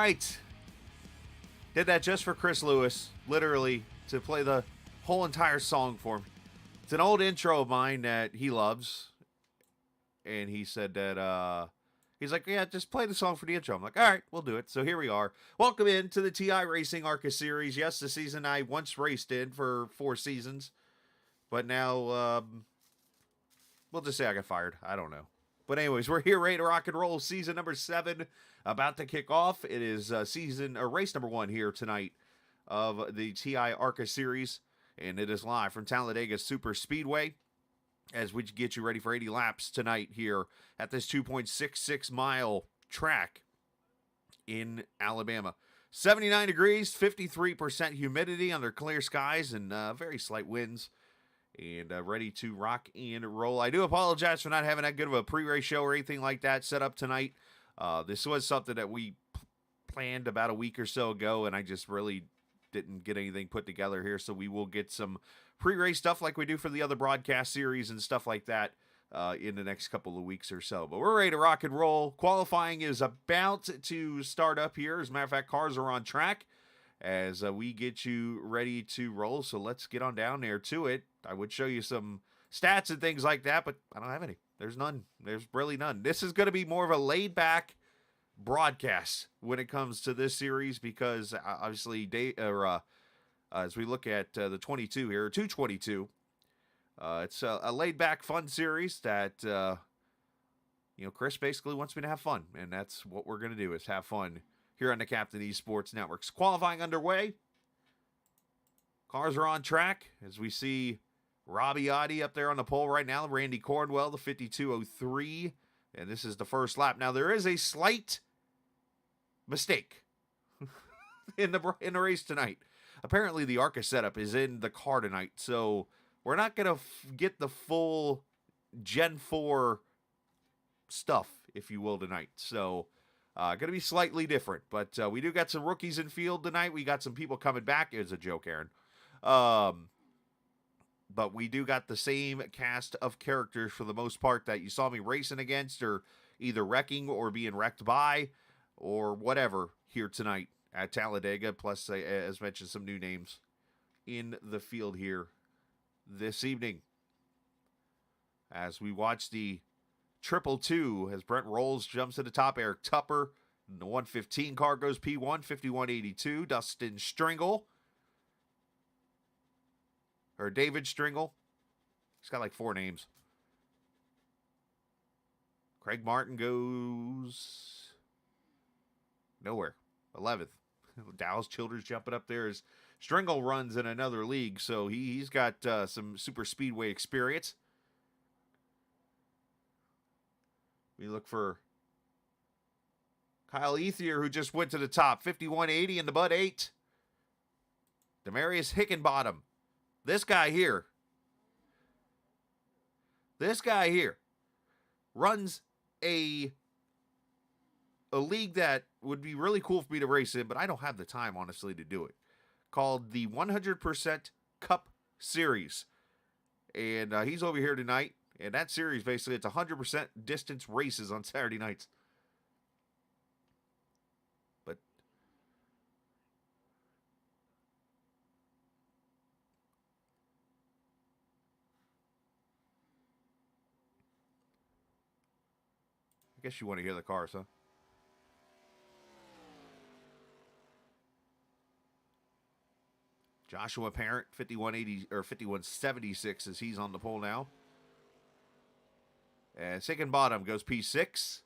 right. Did that just for Chris Lewis, literally, to play the whole entire song for him. It's an old intro of mine that he loves. And he said that, he's like, yeah, just play the song for the intro. I'm like, all right, we'll do it. So here we are. Welcome into the TI Racing ARCA Series. Yes, the season I once raced in for 4 seasons. But now, we'll just say I got fired. I don't know. But anyways, we're here ready to rock and roll. Season number 7 about to kick off. It is race number 1 here tonight of the TI ARCA Series. And it is live from Talladega Superspeedway as we get you ready for 80 laps tonight here at this 2.66 mile track in Alabama. 79 degrees, 53% humidity under clear skies, and very slight winds. And ready to rock and roll. I do apologize for not having that good of a pre-race show or anything like that set up tonight. This was something that we planned about a week or so ago, and I just really didn't get anything put together here. So we will get some pre-race stuff like we do for the other broadcast series and stuff like that in the next couple of weeks or so. But we're ready to rock and roll. Qualifying is about to start up here. As a matter of fact, cars are on track as we get you ready to roll. So let's get on down there to it. I would show you some stats and things like that, but I don't have any. There's none. There's really none. This is going to be more of a laid-back broadcast when it comes to this series because obviously as we look at the 22 here, 222, it's a laid-back, fun series that Chris basically wants me to have fun, and that's what we're going to do is have fun here on the Captain Esports Networks. Qualifying underway. Cars are on track as we see Robbie Oddie up there on the pole right now. Randy Cornwell, the 52.03. And this is the first lap. Now, there is a slight mistake in the race tonight. Apparently, the ARCA setup is in the car tonight. So, we're not going to get the full Gen 4 stuff, if you will, tonight. So, going to be slightly different. But we do got some rookies in field tonight. We got some people coming back. It was a joke, Aaron. But we do got the same cast of characters for the most part that you saw me racing against or either wrecking or being wrecked by or whatever here tonight at Talladega. Plus, as mentioned, some new names in the field here this evening. As we watch the 222 as Brent Rolls jumps to the top. Eric Tupper. The 115 car goes P1, 5182. Dustin Stringle. Or David Stringle. He's got like 4 names. Craig Martin goes nowhere. 11th. Dallas Childers jumping up there as Stringle runs in another league, so he's got some super speedway experience. We look for Kyle Ethier, who just went to the top. 5180 in the Bud 8. Demarius Hickenbottom. This guy here runs a league that would be really cool for me to race in, but I don't have the time, honestly, to do it. Called the 100% Cup Series. And he's over here tonight. And that series, basically, it's 100% distance races on Saturday nights. But I guess you want to hear the cars, huh? Joshua Parent, 5180 or 5176 as he's on the pole now. And second bottom goes P6.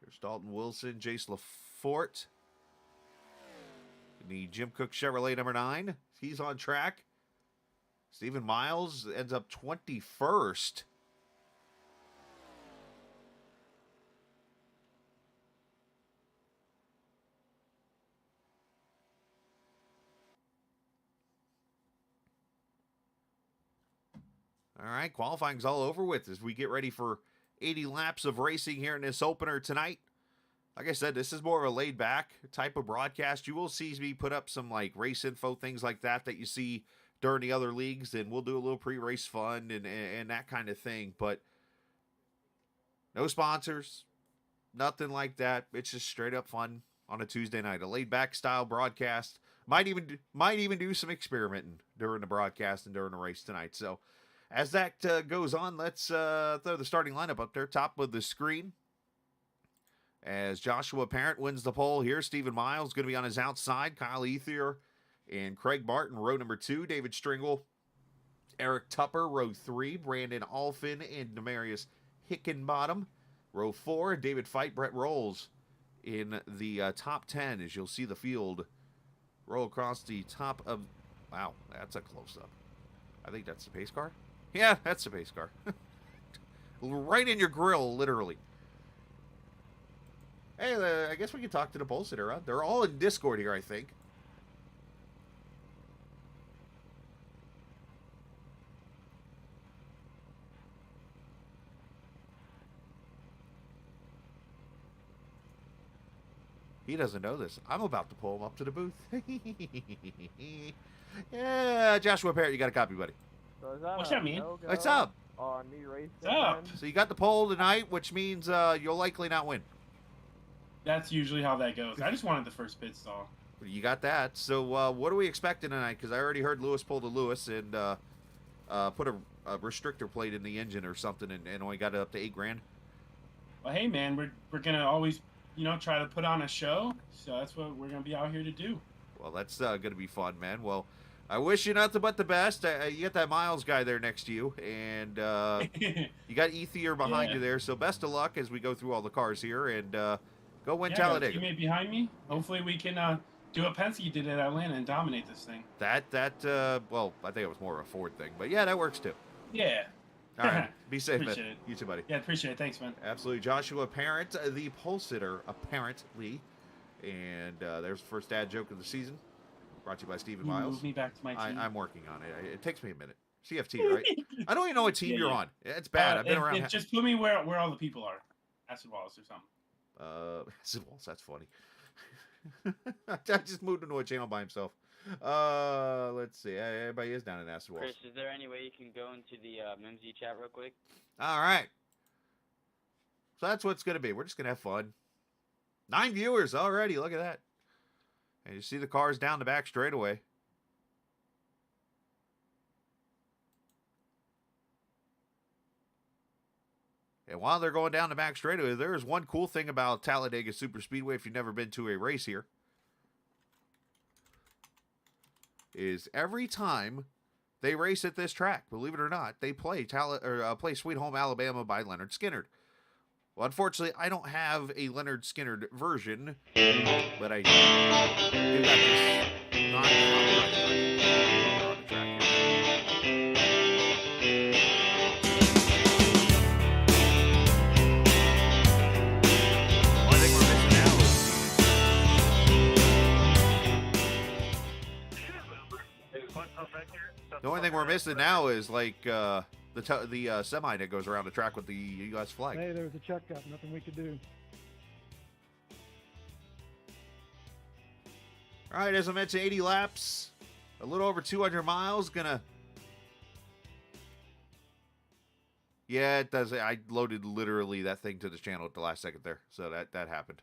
There's Dalton Wilson, Jace LaForte. The Jim Cook Chevrolet number 9. He's on track. Stephen Miles ends up 21st. All right, qualifying's all over with as we get ready for 80 laps of racing here in this opener tonight. Like I said, this is more of a laid-back type of broadcast. You will see me put up some like race info, things like that you see during the other leagues, and we'll do a little pre-race fun and that kind of thing. But no sponsors, nothing like that. It's just straight up fun on a Tuesday night, a laid back style broadcast. Might even do some experimenting during the broadcast and during the race tonight. So, as that goes on, let's throw the starting lineup up there, top of the screen. As Joshua Parent wins the pole here, Stephen Miles going to be on his outside. Kyle Ethier and Craig Martin, row number 2. David Stringle, Eric Tupper, row 3. Brandon Alfin and Demarius Hickenbottom, row 4. David Fight, Brett Rolls in the top 10, as you'll see the field roll across the top of... Wow, that's a close-up. I think that's the pace car. Yeah, that's the pace car. Right in your grill, literally. Hey, I guess we can talk to the pole sitter, huh? They're all in Discord here, I think. He doesn't know this. I'm about to pull him up to the booth. Yeah, Joshua Parrott, you got a copy, buddy. So is that What's that mean? What's up? On me racing? What's up? So you got the pole tonight, which means you'll likely not win. That's usually how that goes. I just wanted the first pit stall. You got that. So what are we expecting tonight? Because I already heard Lewis pull to Lewis and put a restrictor plate in the engine or something, and only got it up to $8,000. Well, hey man, we're gonna always try to put on a show. So that's what we're gonna be out here to do. Well, that's gonna be fun, man. Well, I wish you nothing but the best. You got that Miles guy there next to you, and you got Ethier behind you there. So best of luck as we go through all the cars here and go win Talladega. Teammate behind me. Hopefully we can do what Penske did at Atlanta and dominate this thing. Well, I think it was more of a Ford thing, but yeah, that works too. Yeah. All right, be safe, man. Appreciate it. You too, buddy. Yeah, appreciate it. Thanks, man. Absolutely. Joshua Parent, the pole sitter, apparently. And there's the first dad joke of the season. Brought to you by Stephen Miles. Move me back to my team. I'm working on it. It takes me a minute. CFT, right? I don't even know what team you're on. It's bad. I've been around. Just put me where all the people are. Acid Wallace or something. Acid Wallace, that's funny. I just moved into a channel by himself. Let's see. Everybody is down in Acid Wallace. Chris, is there any way you can go into the Mimsy chat real quick? All right. So that's what it's going to be. We're just going to have fun. 9 viewers already. Look at that. And you see the cars down the back straightaway. And while they're going down the back straightaway, there is one cool thing about Talladega Superspeedway, if you've never been to a race here, is every time they race at this track, believe it or not, they play play Sweet Home Alabama by Leonard Skinner. Well, unfortunately, I don't have a Leonard Skinner version, but I do got this non-copyrighted version on the track here. One thing we're missing now is the only thing we're missing now is like the semi that goes around the track with the U.S. flag. Hey, there's a checkup. Nothing we could do. All right, as I mentioned, 80 laps, a little over 200 miles. Yeah, it does. I loaded literally that thing to the channel at the last second there, so that happened.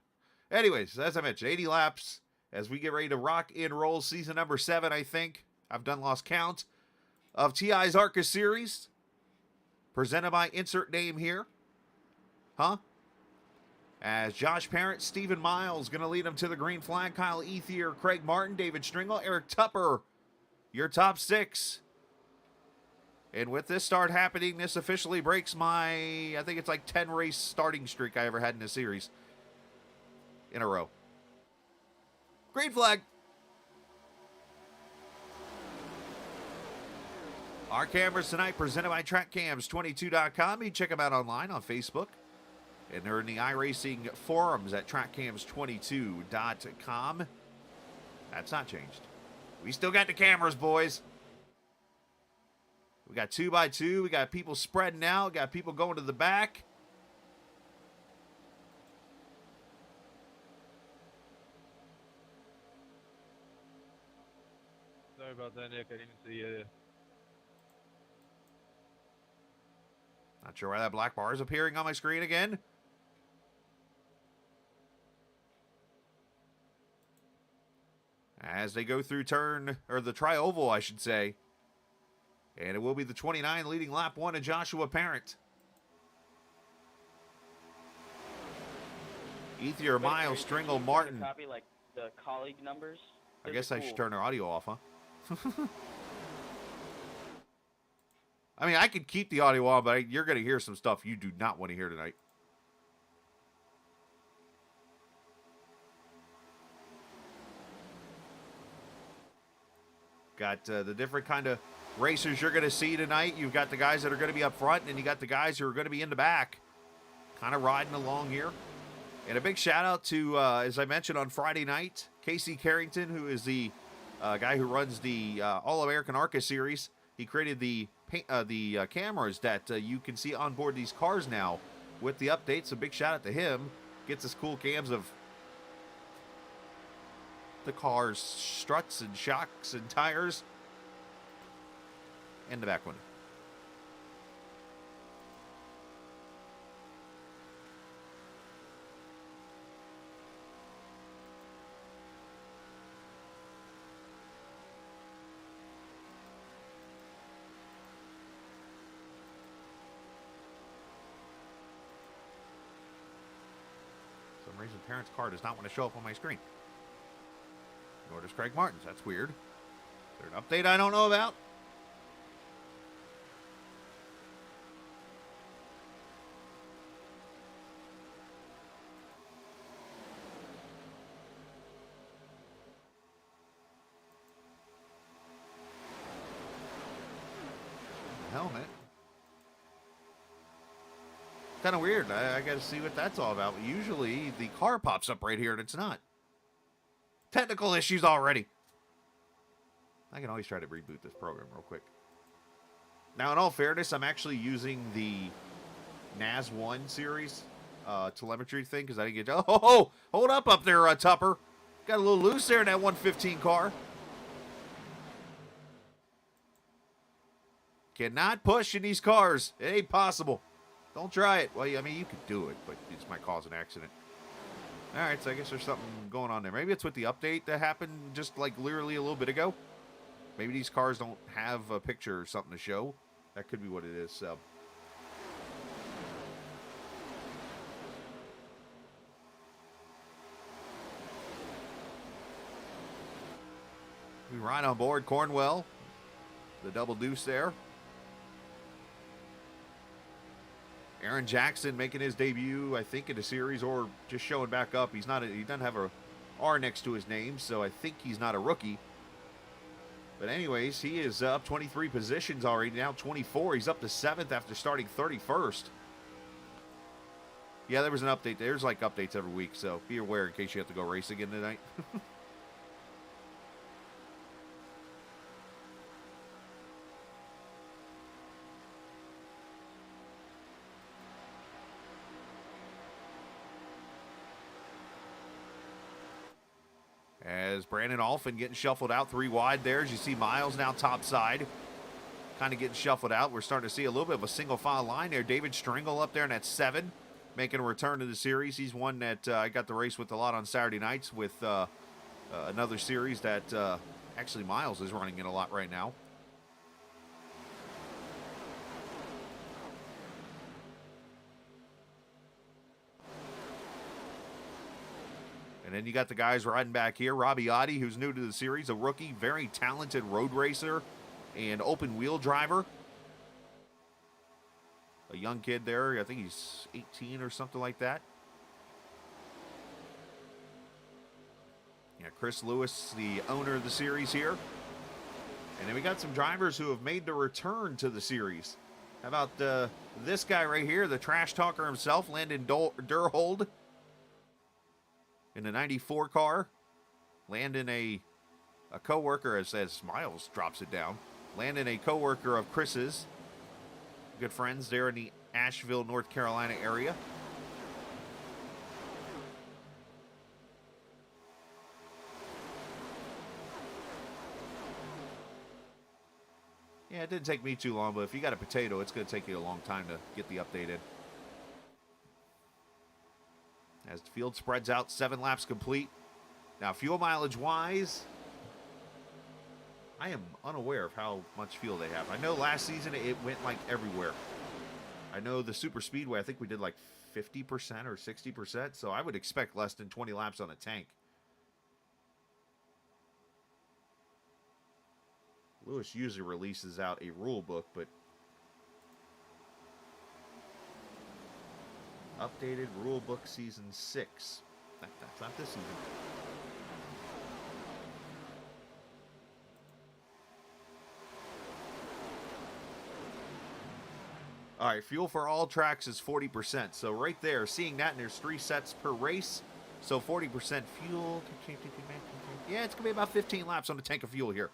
Anyways, as I mentioned, 80 laps as we get ready to rock and roll season number 7, I think. I've lost count of TI's ARCA Series. Presented by insert name here. Huh? As Josh Parent, Stephen Miles going to lead them to the green flag. Kyle Ethier, Craig Martin, David Stringle, Eric Tupper. Your top 6. And with this start happening, this officially breaks my, I think it's like 10 race starting streak I ever had in a series. In a row. Green flag. Our cameras tonight presented by TrackCams22.com. You can check them out online on Facebook. And they're in the iRacing forums at TrackCams22.com. That's not changed. We still got the cameras, boys. We got 2x2. We got people spreading out. Got people going to the back. Sorry about that, Nick. I didn't see you. Not sure why that black bar is appearing on my screen again. as they go through the tri-oval, I should say. And it will be the 29 leading lap 1 of Joshua Parent. Ethier, Miles, Stringle, Martin. Copy like the colleague numbers. I guess I should turn their audio off, huh? I mean, I could keep the audio on, but you're going to hear some stuff you do not want to hear tonight. Got the different kind of racers you're going to see tonight. You've got the guys that are going to be up front, and you got the guys who are going to be in the back, kind of riding along here. And a big shout out to, as I mentioned on Friday night, Casey Carrington, who is the guy who runs the All-American ARCA Series. He created the cameras that you can see on board these cars now with the updates. So big shout out to him. Gets us cool cams of the car's struts and shocks and tires and the back window. For some reason, Parent's car does not want to show up on my screen. Nor does Craig Martin's. That's weird. Is there an update I don't know about? Helmet. Kind of weird. I got to see what that's all about. Usually the car pops up right here and it's not. Technical issues already. I can always try to reboot this program real quick. Now, in all fairness, I'm actually using the NAS1 series telemetry thing because I didn't get... Oh, hold up there, Tupper. Got a little loose there in that 115 car. Cannot push in these cars. It ain't possible. Don't try it. Well, I mean, you could do it, but it might cause an accident. All right, so I guess there's something going on there. Maybe it's with the update that happened just like literally a little bit ago. Maybe these cars don't have a picture or something to show. That could be what it is, so. We ride on board Cornwell. The double deuce there. Aaron Jackson making his debut, I think, in the series or just showing back up. He doesn't have a R next to his name, so I think he's not a rookie. But anyways, he is up 23 positions already, now 24. He's up to 7th after starting 31st. Yeah, there was an update. There's like updates every week, so be aware in case you have to go race again tonight. As Brandon Alphin getting shuffled out 3 wide there. As you see Miles now top side. Kind of getting shuffled out. We're starting to see a little bit of a single file line there. David Stringle up there in that 7. Making a return to the series. He's one that I got to race with a lot on Saturday nights with another series that actually Miles is running in a lot right now. And then you got the guys riding back here. Robbie Oddie, who's new to the series, a rookie, very talented road racer and open wheel driver. A young kid there. I think he's 18 or something like that. Yeah, Chris Lewis, the owner of the series here. And then we got some drivers who have made the return to the series. How about this guy right here, the trash talker himself, Landon Durhold. In the 94 car, Landon a co-worker, as Miles drops it down. Landon a co-worker of Chris's. Good friends there in the Asheville, North Carolina area. Yeah, it didn't take me too long, but if you got a potato, it's going to take you a long time to get the update in. As the field spreads out, 7 laps complete. Now, fuel mileage-wise, I am unaware of how much fuel they have. I know last season it went like everywhere. I know the Super Speedway, I think we did like 50% or 60%, so I would expect less than 20 laps on a tank. Lewis usually releases out a rule book, but updated rule book season 6. That's not this season. All right, fuel for all tracks is 40%. So right there, seeing that, and there's 3 sets per race. So 40% fuel. Yeah, it's going to be about 15 laps on the tank of fuel here.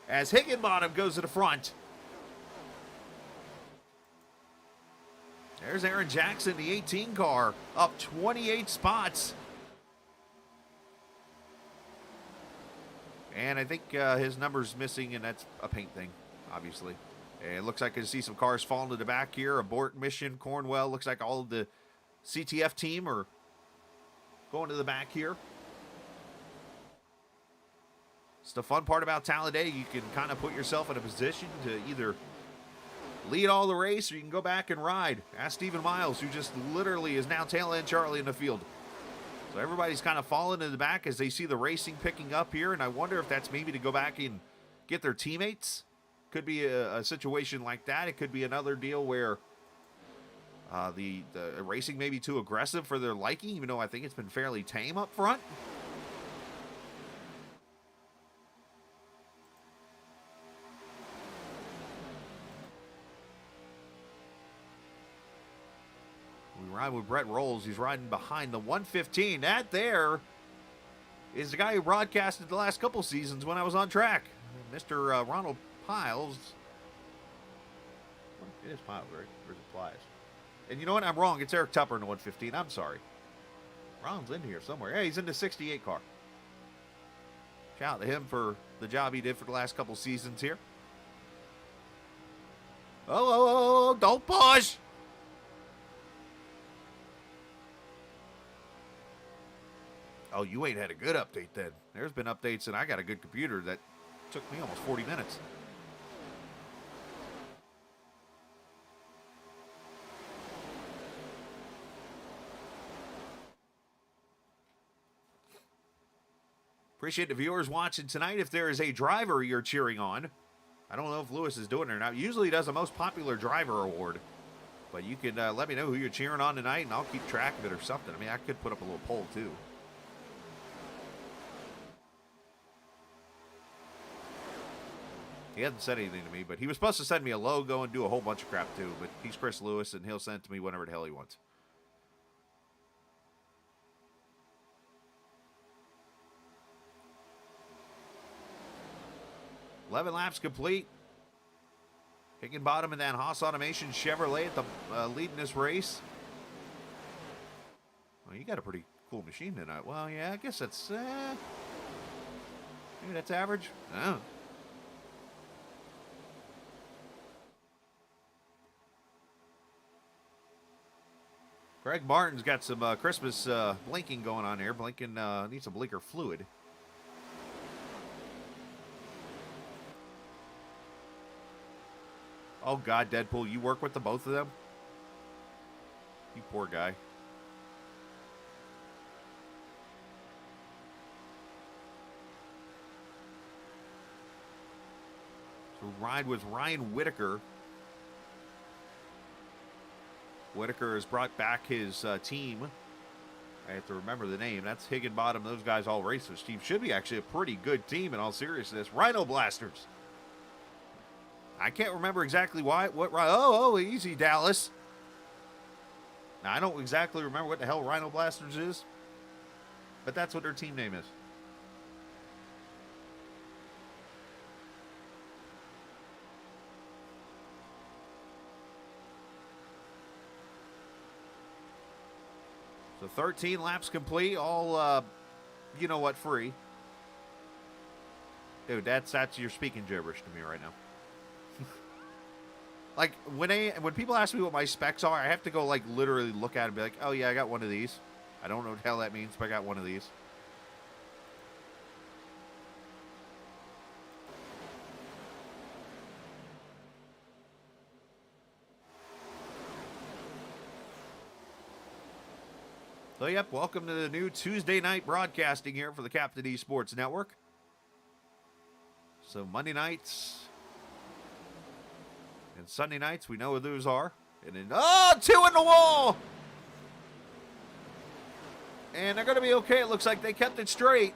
As Higginbottom goes to the front. There's Aaron Jackson, the 18 car, up 28 spots. And I think his number's missing, and that's a paint thing, obviously. And it looks like I see some cars falling to the back here. Abort Mission, Cornwell. Looks like all of the CTF team are going to the back here. It's the fun part about Talladega. You can kind of put yourself in a position to either lead all the race or you can go back and ride. Ask Stephen Miles, who just literally is now tail end Charlie in the field. So everybody's kind of falling in the back as they see the racing picking up here. And I wonder if that's maybe to go back and get their teammates. Could be a situation like that. It could be another deal where the racing may be too aggressive for their liking, even though I think it's been fairly tame up front. We ride with Brett Rolls. He's riding behind the 115. That there is the guy who broadcasted the last couple seasons when I was on track. Mr. Ronald Piles. It is Piles, right? Or is it Plies? And you know what? I'm wrong. It's Eric Tupper in the 115. I'm sorry. Ron's in here somewhere. Yeah, he's in the 68 car. Shout out to him for the job he did for the last couple seasons here. Oh, don't push! Oh, you ain't had a good update then. There's been updates, and I got a good computer that took me almost 40 minutes. Appreciate the viewers watching tonight. If there is a driver you're cheering on, I don't know if Lewis is doing it or not. Usually he does a most popular driver award. But you can let me know who you're cheering on tonight, and I'll keep track of it or something. I mean, I could put up a little poll, too. He hasn't said anything to me, but he was supposed to send me a logo and do a whole bunch of crap, too. But he's Chris Lewis, and he'll send it to me whenever the hell he wants. $11 laps complete. Higginbottom and that Haas Automation Chevrolet at the leading this race. Well, you got a pretty cool machine tonight. Well, yeah, I guess that's maybe that's average. Oh. Greg Martin's got some Christmas blinking going on here. Blinking needs some blinker fluid. Oh, God, Deadpool, you work with the both of them? You poor guy. So ride with Ryan Whitaker. Whitaker has brought back his team. I have to remember the name. That's Higginbottom. Those guys all race this team. Should be actually a pretty good team in all seriousness. Rhino Blasters. I can't remember exactly what. Oh, easy, Dallas. Now, I don't exactly remember what the hell Rhino Blasters is, but that's what their team name is. So 13 laps complete, all, you know what, free. Dude, that's you're speaking gibberish to me right now. Like, when people ask me what my specs are, I have to go, like, literally look at it and be like, oh, yeah, I got one of these. I don't know what the hell that means, but I got one of these. So, yep, welcome to the new Tuesday night broadcasting here for the Captain E Sports Network. So, Monday nights and Sunday nights, we know who those are. And then, two in the wall! And they're going to be okay. It looks like they kept it straight.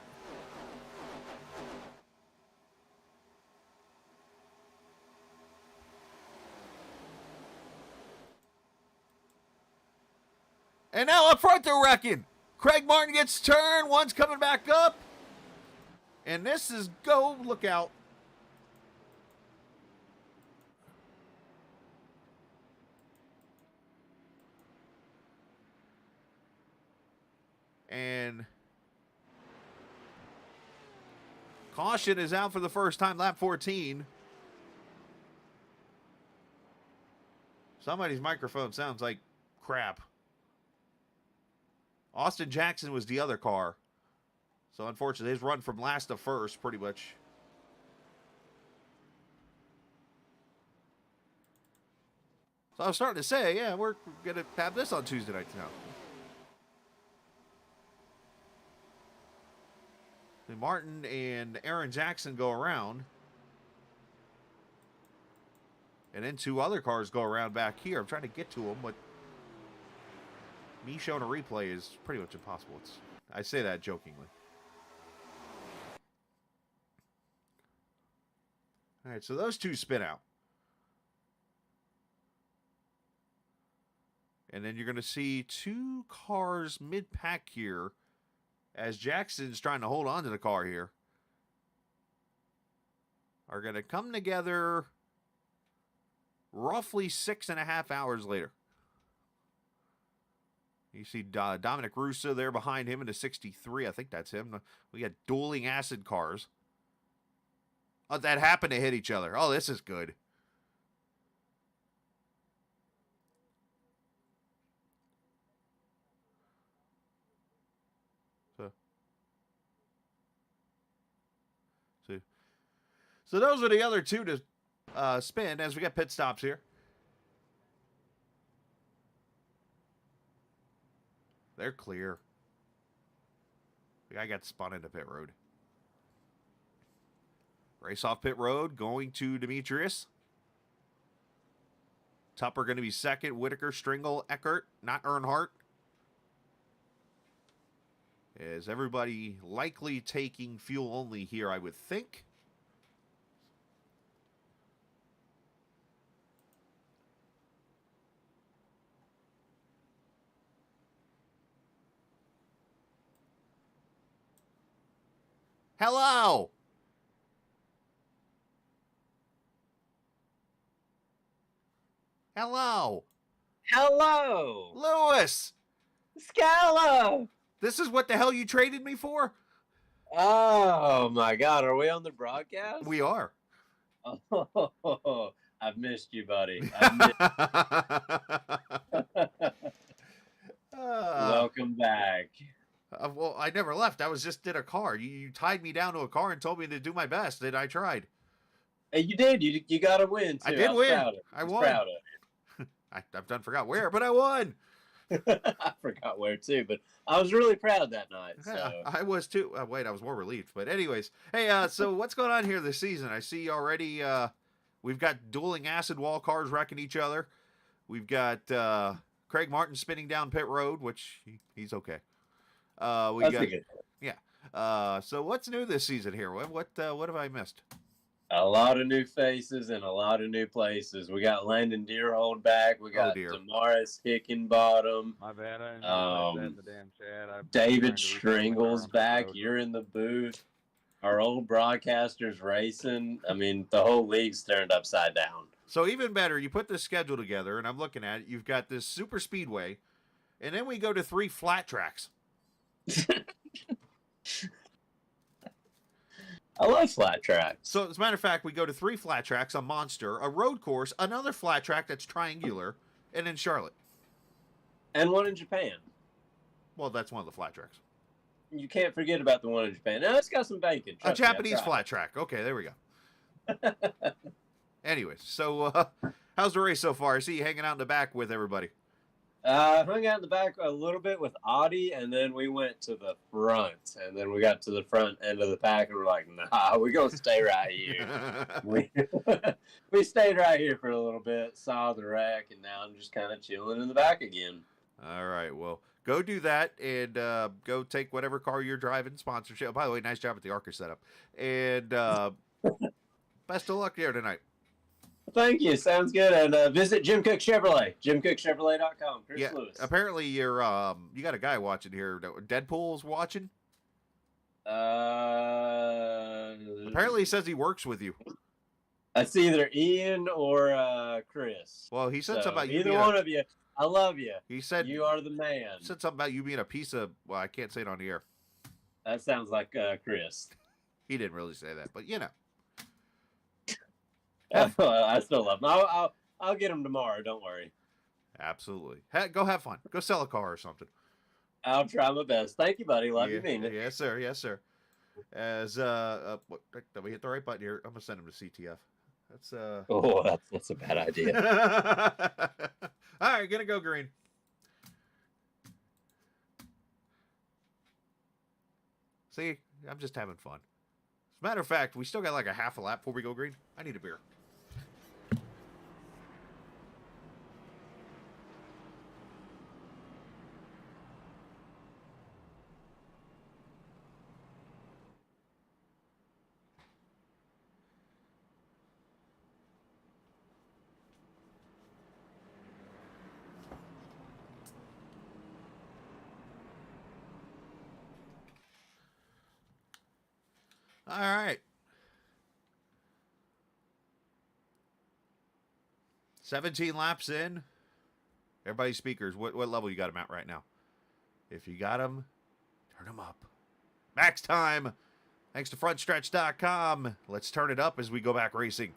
And now up front they're wrecking. Craig Martin gets turned. One's coming back up. And this is go. Look out. And caution is out for the first time, lap 14. Somebody's microphone sounds like crap. Austin Jackson was the other car. So, unfortunately, his run from last to first, pretty much. So, I was starting to say, yeah, we're going to have this on Tuesday nights now. And Martin and Aaron Jackson go around. And then two other cars go around back here. I'm trying to get to them, but me showing a replay is pretty much impossible. I say that jokingly. All right, so those two spin out. And then you're going to see two cars mid-pack here as Jackson's trying to hold on to the car here. Are going to come together roughly 6.5 hours later. You see Dominic Russo there behind him in the 63. I think that's him. We got dueling acid cars. Oh, that happened to hit each other. Oh, this is good. So those are the other two to spin as we get pit stops here. They're clear. The guy got spun into pit road. Race off pit road, going to Demetrius. Tupper going to be second. Whitaker, Stringle, Eckert, not Earnhardt. Is everybody likely taking fuel only here, I would think. Hello! Hello! Hello! Lewis! Scala! This is what the hell you traded me for? Oh my god, are we on the broadcast? We are. Oh, I've missed you, buddy. I've Welcome back. Well, I never left. I was just did a car. You tied me down to a car and told me to do my best, and I tried. Hey, you did. You got to win, too. I did win. I was won. Proud of I've done forgot where, but I won. I forgot where, too, but I was really proud that night. So. Yeah, I was, too. Wait, I was more relieved. But anyways, hey, so what's going on here this season? I see already we've got dueling acid wall cars wrecking each other. We've got Craig Martin spinning down pit road, which he's okay. So what's new this season here? What have I missed? A lot of new faces and a lot of new places. We got Landon Deerhold back. We got Damaris Hickenbottom. My bad. I didn't in the damn chat. David Stringle's back. You're in the booth. Our old broadcasters racing. I mean, the whole league's turned upside down. So even better, you put this schedule together, and I'm looking at it. You've got this super speedway, and then we go to 3 flat tracks. I love flat tracks. So, as a matter of fact, we go to 3 flat tracks, a monster, a road course, another flat track that's triangular, and then Charlotte. And one in Japan. Well, that's one of the flat tracks. You can't forget about the one in Japan. Now, it's got some bacon. A Japanese flat track. Okay, there we go. Anyways, so how's the race so far? I see you hanging out in the back with everybody. Hung out in the back a little bit with Audie, and then we went to the front. And then we got to the front end of the pack, and we're like, nah, we're going to stay right here. we stayed right here for a little bit, saw the wreck, and now I'm just kind of chilling in the back again. All right, well, go do that and go take whatever car you're driving, sponsorship. Oh, by the way, nice job with the ARCA setup. And best of luck there tonight. Thank you. Sounds good. And visit Jim Cook Chevrolet, jimcookchevrolet.com. Chris Yeah, Lewis. apparently you're you got a guy watching here. Deadpool's watching. Apparently he says he works with you. It's either Ian or Chris. Well, he said So, something about you either being one of you. I love you. He said you are the man. Said something about you being a piece of. Well, I can't say it on the air. That sounds like Chris. He didn't really say that, but you know. I still love him. I'll get him tomorrow. Don't worry. Absolutely. Go have fun. Go sell a car or something. I'll try my best. Thank you, buddy. Love you, mean it. Yes, sir. Yes, sir. As what, did we hit the right button here? I'm gonna send him to CTF. That's Oh, that's a bad idea. All right, gonna go green. See, I'm just having fun. As a matter of fact, we still got like a half a lap before we go green. I need a beer. All right. 17 laps in. Everybody speakers, what level you got them at right now? If you got them, turn them up. Max time. Thanks to frontstretch.com. Let's turn it up as we go back racing.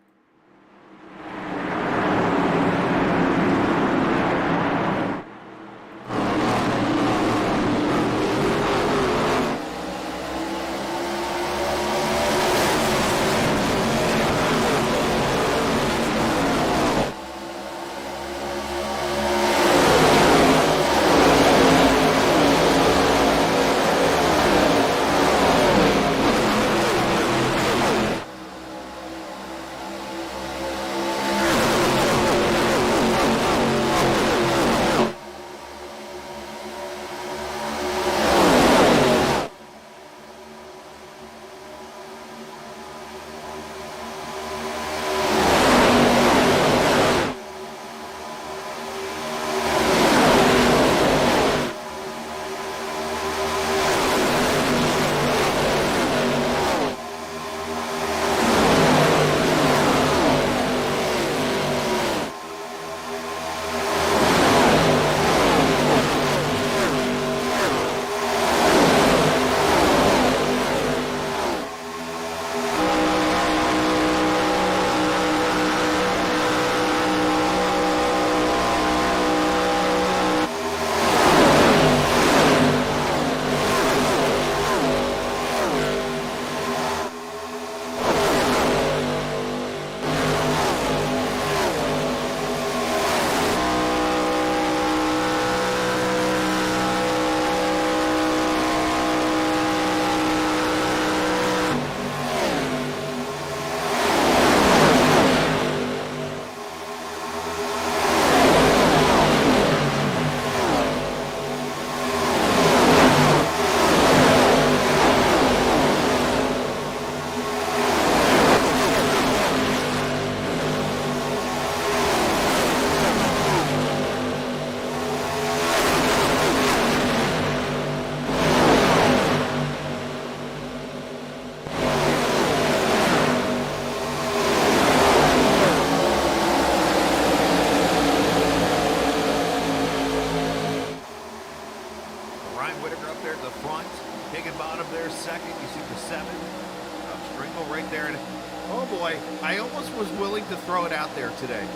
Today.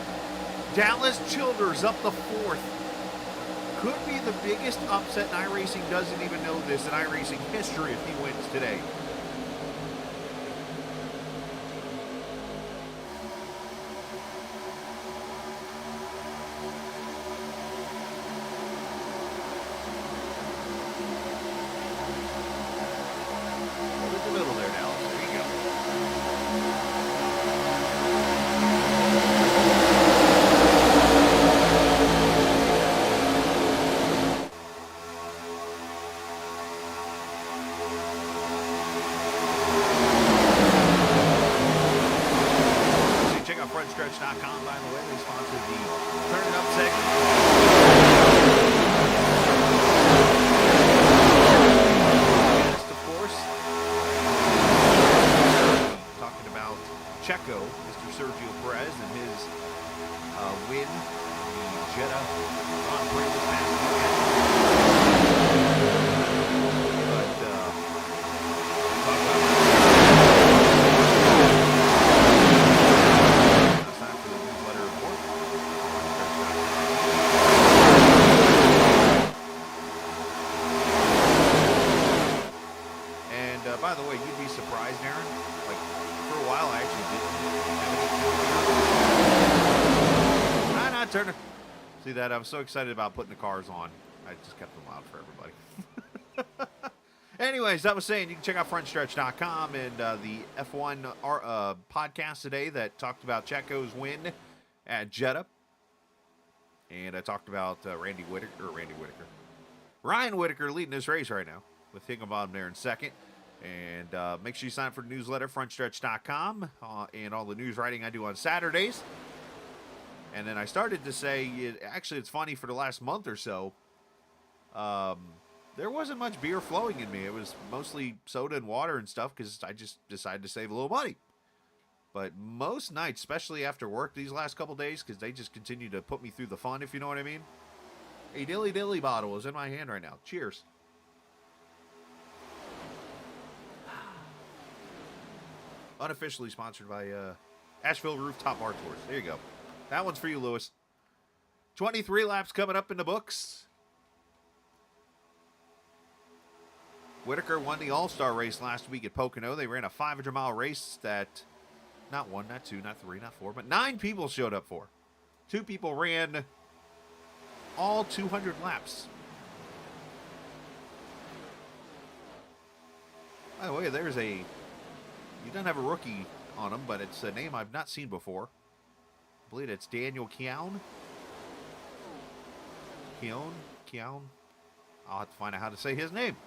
Dallas Childers up the fourth. Could be the biggest upset, and iRacing doesn't even know this in iRacing history if he wins today. Checo, Mr. Sergio Perez, and his win in the Jeddah Grand Prix this past weekend. But talk about it's time for the newsletter report. And by the way, you'd be surprised, Aaron. Like, for a while, I actually didn't have any. Not Turner. See that? I'm so excited about putting the cars on. I just kept them loud for everybody. Anyways, I was saying you can check out frontstretch.com and the F1 podcast today that talked about Checo's win at Jeddah. And I talked about Ryan Whitaker leading this race right now with Higginbottom there in second. And make sure you sign up for the newsletter, frontstretch.com, and all the news writing I do on Saturdays. And then I started to say, actually, it's funny, for the last month or so, there wasn't much beer flowing in me. It was mostly soda and water and stuff because I just decided to save a little money. But most nights, especially after work these last couple days, because they just continue to put me through the fun, if you know what I mean. A Dilly Dilly bottle is in my hand right now. Cheers. Unofficially sponsored by Asheville Rooftop Bar Tours. There you go. That one's for you, Lewis. 23 laps coming up in the books. Whitaker won the All-Star race last week at Pocono. They ran a 500-mile race that not one, not two, not three, not four, but 9 people showed up for. 2 people ran all 200 laps. By the way, there's he doesn't have a rookie on him, but it's a name I've not seen before. I believe it's Daniel Keown. Keown. I'll have to find out how to say his name.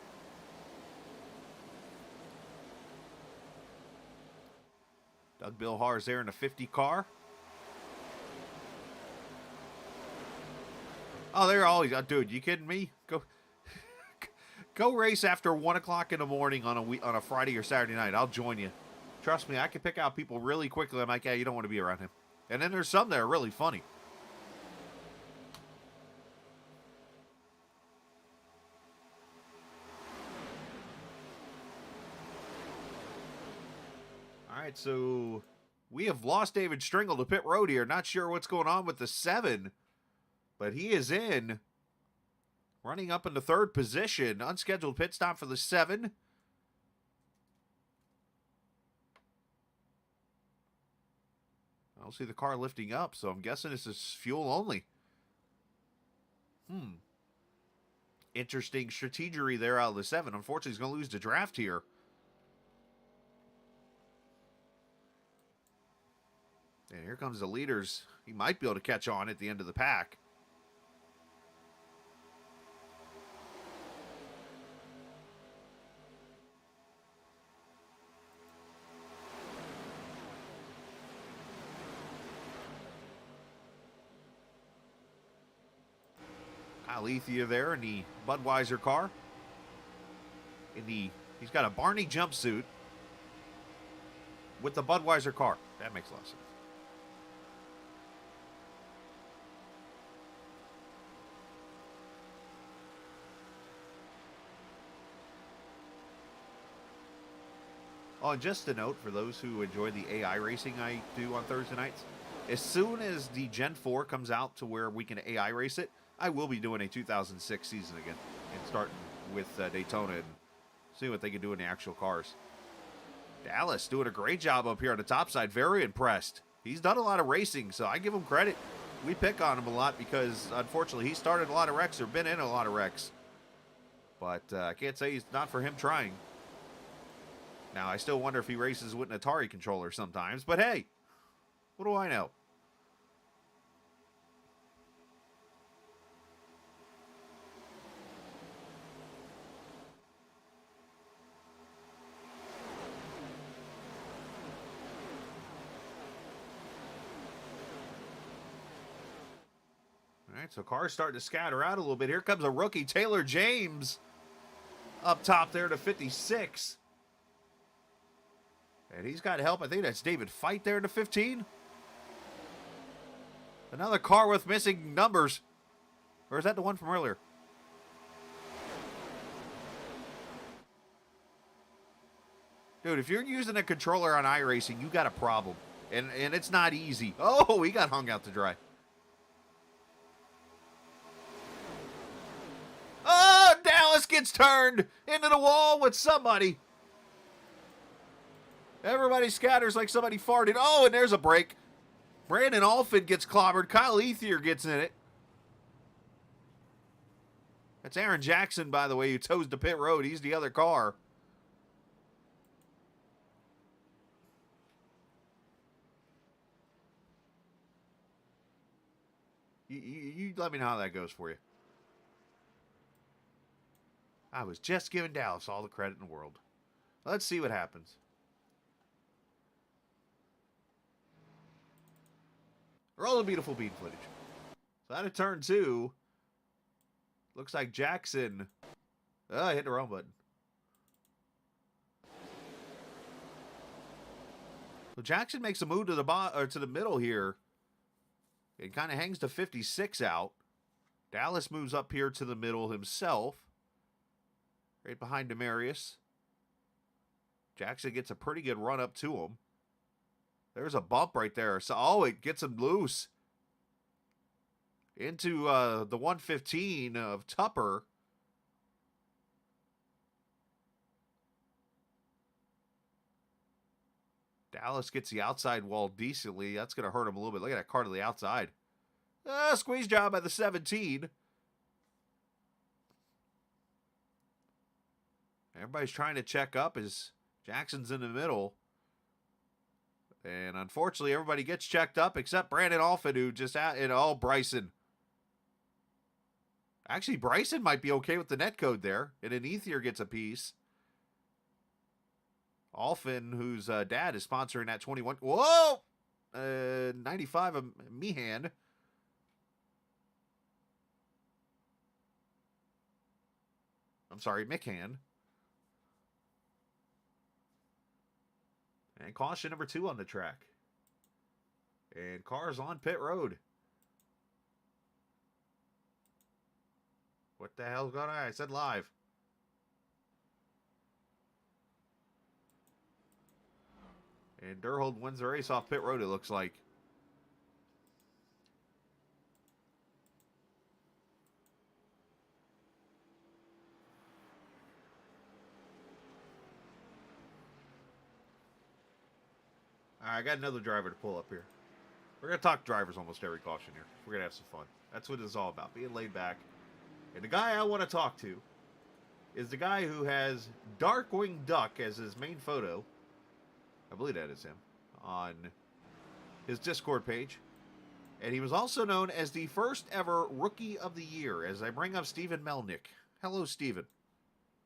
Doug Bilhar's there in a 50 car. Oh, they're always, dude, you kidding me? Go race after 1 o'clock in the morning on a Friday or Saturday night. I'll join you. Trust me, I can pick out people really quickly. I'm like, yeah, you don't want to be around him. And then there's some that are really funny. All right, so we have lost David Stringle to pit road here. Not sure what's going on with the 7, but he is in. Running up in the 3rd position. Unscheduled pit stop for the 7. I don't see the car lifting up, so I'm guessing this is fuel only. Interesting strategery there out of the 7. Unfortunately, he's going to lose the draft here. And here comes the leaders. He might be able to catch on at the end of the pack. Alethea there in the Budweiser car. He's got a Barney jumpsuit with the Budweiser car. That makes a lot of sense. Oh, and just a note for those who enjoy the AI racing I do on Thursday nights, as soon as the Gen 4 comes out to where we can AI race it, I will be doing a 2006 season again and starting with Daytona and see what they can do in the actual cars. Dallas doing a great job up here on the top side. Very impressed. He's done a lot of racing, so I give him credit. We pick on him a lot because, unfortunately, he started a lot of wrecks or been in a lot of wrecks. But I can't say he's not for him trying. Now, I still wonder if he races with an Atari controller sometimes, but hey, what do I know? All right, so cars starting to scatter out a little bit. Here comes a rookie, Taylor James, up top there to 56. And he's got help. I think that's David Fight there in the 15. Another car with missing numbers. Or is that the one from earlier? Dude, if you're using a controller on iRacing, you got a problem. And it's not easy. Oh, he got hung out to dry. Oh, Dallas gets turned into the wall with somebody. Everybody scatters like somebody farted. Oh, and there's a break. Brandon Alford gets clobbered. Kyle Ethier gets in it. That's Aaron Jackson, by the way, who toes the pit road. He's the other car. You let me know how that goes for you. I was just giving Dallas all the credit in the world. Let's see what happens. Roll the beautiful bean footage. So out of turn 2, looks like Jackson. Oh, I hit the wrong button. So Jackson makes a move to the middle here. It kind of hangs the 56 out. Dallas moves up here to the middle himself. Right behind Demarius. Jackson gets a pretty good run up to him. There's a bump right there. So, oh, it gets him loose. Into the 115 of Tupper. Dallas gets the outside wall decently. That's going to hurt him a little bit. Look at that car to the outside. Squeeze job by the 17. Everybody's trying to check up as Jackson's in the middle. And unfortunately, everybody gets checked up except Brandon Alford, who just out in all Bryson. Actually, Bryson might be okay with the net code there. And an Ethier gets a piece. Alfin, whose dad is sponsoring that 21. Whoa! 95 of Meehan. I'm sorry, McCann. And caution number 2 on the track. And cars on pit road. What the hell's going on? I said live. And Durhold wins the race off pit road, it looks like. All right, I got another driver to pull up here. We're going to talk drivers almost every caution here. We're going to have some fun. That's what it's all about, being laid back. And the guy I want to talk to is the guy who has Darkwing Duck as his main photo. I believe that is him, on his Discord page. And he was also known as the first ever Rookie of the Year, as I bring up Stephen Melnick. Hello, Stephen.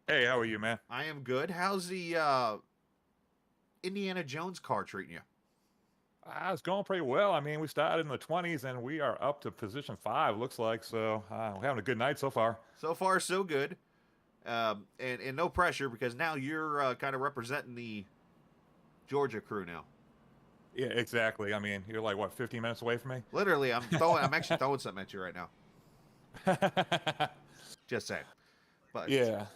Hey, how are you, man? I am good. How's the Indiana Jones car treating you? It's going pretty well. I mean, we started in the 20s, and we are up to position 5, looks like. So we're having a good night so far. So far, so good. And no pressure, because now you're kind of representing the Georgia crew now. Yeah, exactly. I mean, you're like, what, 15 minutes away from me? Literally, I'm actually throwing something at you right now. Just saying. But yeah.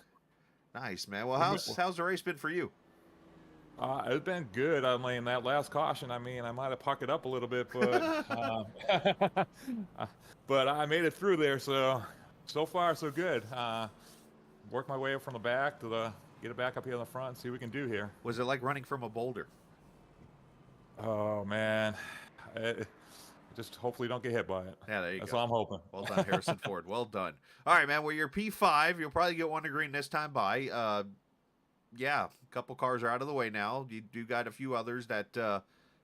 Nice, man. Well, how's the race been for you? It's been good. I mean, that last caution, I mean, I might have puckered up a little bit, but but I made it through there. So far, so good. Work my way up from the back to get it back up here in the front and see what we can do here. Was it like running from a boulder? Oh, man. Just hopefully don't get hit by it. Yeah, there you go. That's all I'm hoping. Well done, Harrison Ford. Well done. All right, man. Well, you're P5. You'll probably get one to green this time by. Yeah, a couple cars are out of the way now. You do got a few others that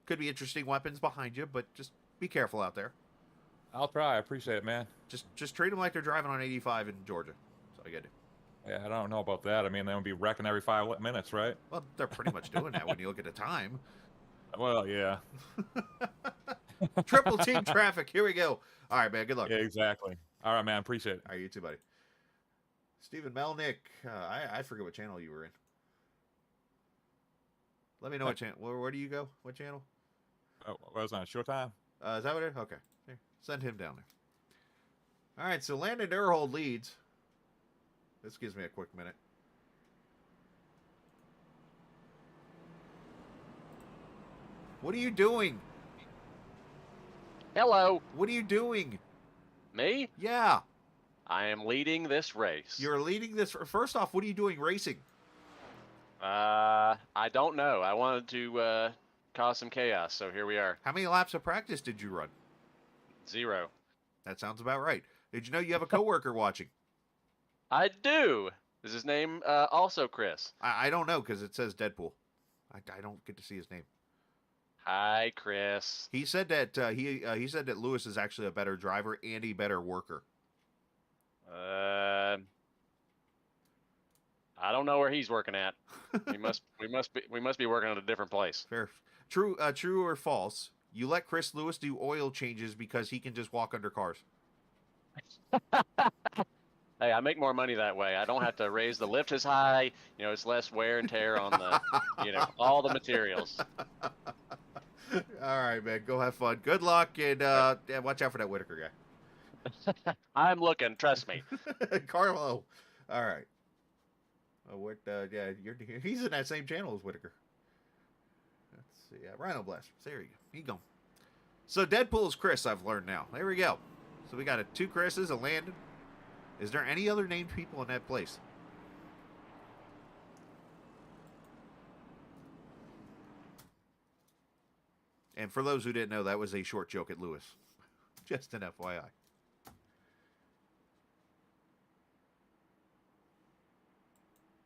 could be interesting weapons behind you, but just be careful out there. I'll try. I appreciate it, man. Just treat them like they're driving on 85 in Georgia. That's all you got to do. Yeah, I don't know about that. I mean, they would be wrecking every 5 minutes, right? Well, they're pretty much doing that when you look at the time. Well, yeah. Triple team traffic. Here we go. All right, man. Good luck. Yeah, exactly. All right, man. Appreciate it. All right, you too, buddy. Stephen Melnick. I forget what channel you were in. Let me know what channel. Where do you go? What channel? Was on Showtime? Is that what it is? Okay. Here, send him down there. All right, so Landon Erhold leads. This gives me a quick minute. What are you doing? Hello, What are you doing? me? Yeah, I am leading this race. you're leading this. First off, what are you doing racing? I don't know. I wanted to cause some chaos, so here we are. How many laps of practice did you run? 0. That sounds about right. Did you know you have a coworker watching? I do. Is his name also Chris? I don't know because it says Deadpool. I don't get to see his name. Hi, Chris. He said that he said that Lewis is actually a better driver and a better worker. I don't know where he's working at. we must be working at a different place. Fair, true or false? You let Chris Lewis do oil changes because he can just walk under cars. Hey, I make more money that way. I don't have to raise the lift as high. You know, it's less wear and tear on the, all the materials. All right, man. Go have fun. Good luck, and yeah, watch out for that Whitaker guy. I'm looking. Trust me. Carlo. All right. Yeah, he's in that same channel as Whitaker. Let's see. Yeah, Rhino Blast. There you go. He gone. So Deadpool's Chris, I've learned now. There we go. So we got 2 Chris's, a Landon. Is there any other named people in that place? And for those who didn't know, that was a short joke at Lewis. Just an FYI.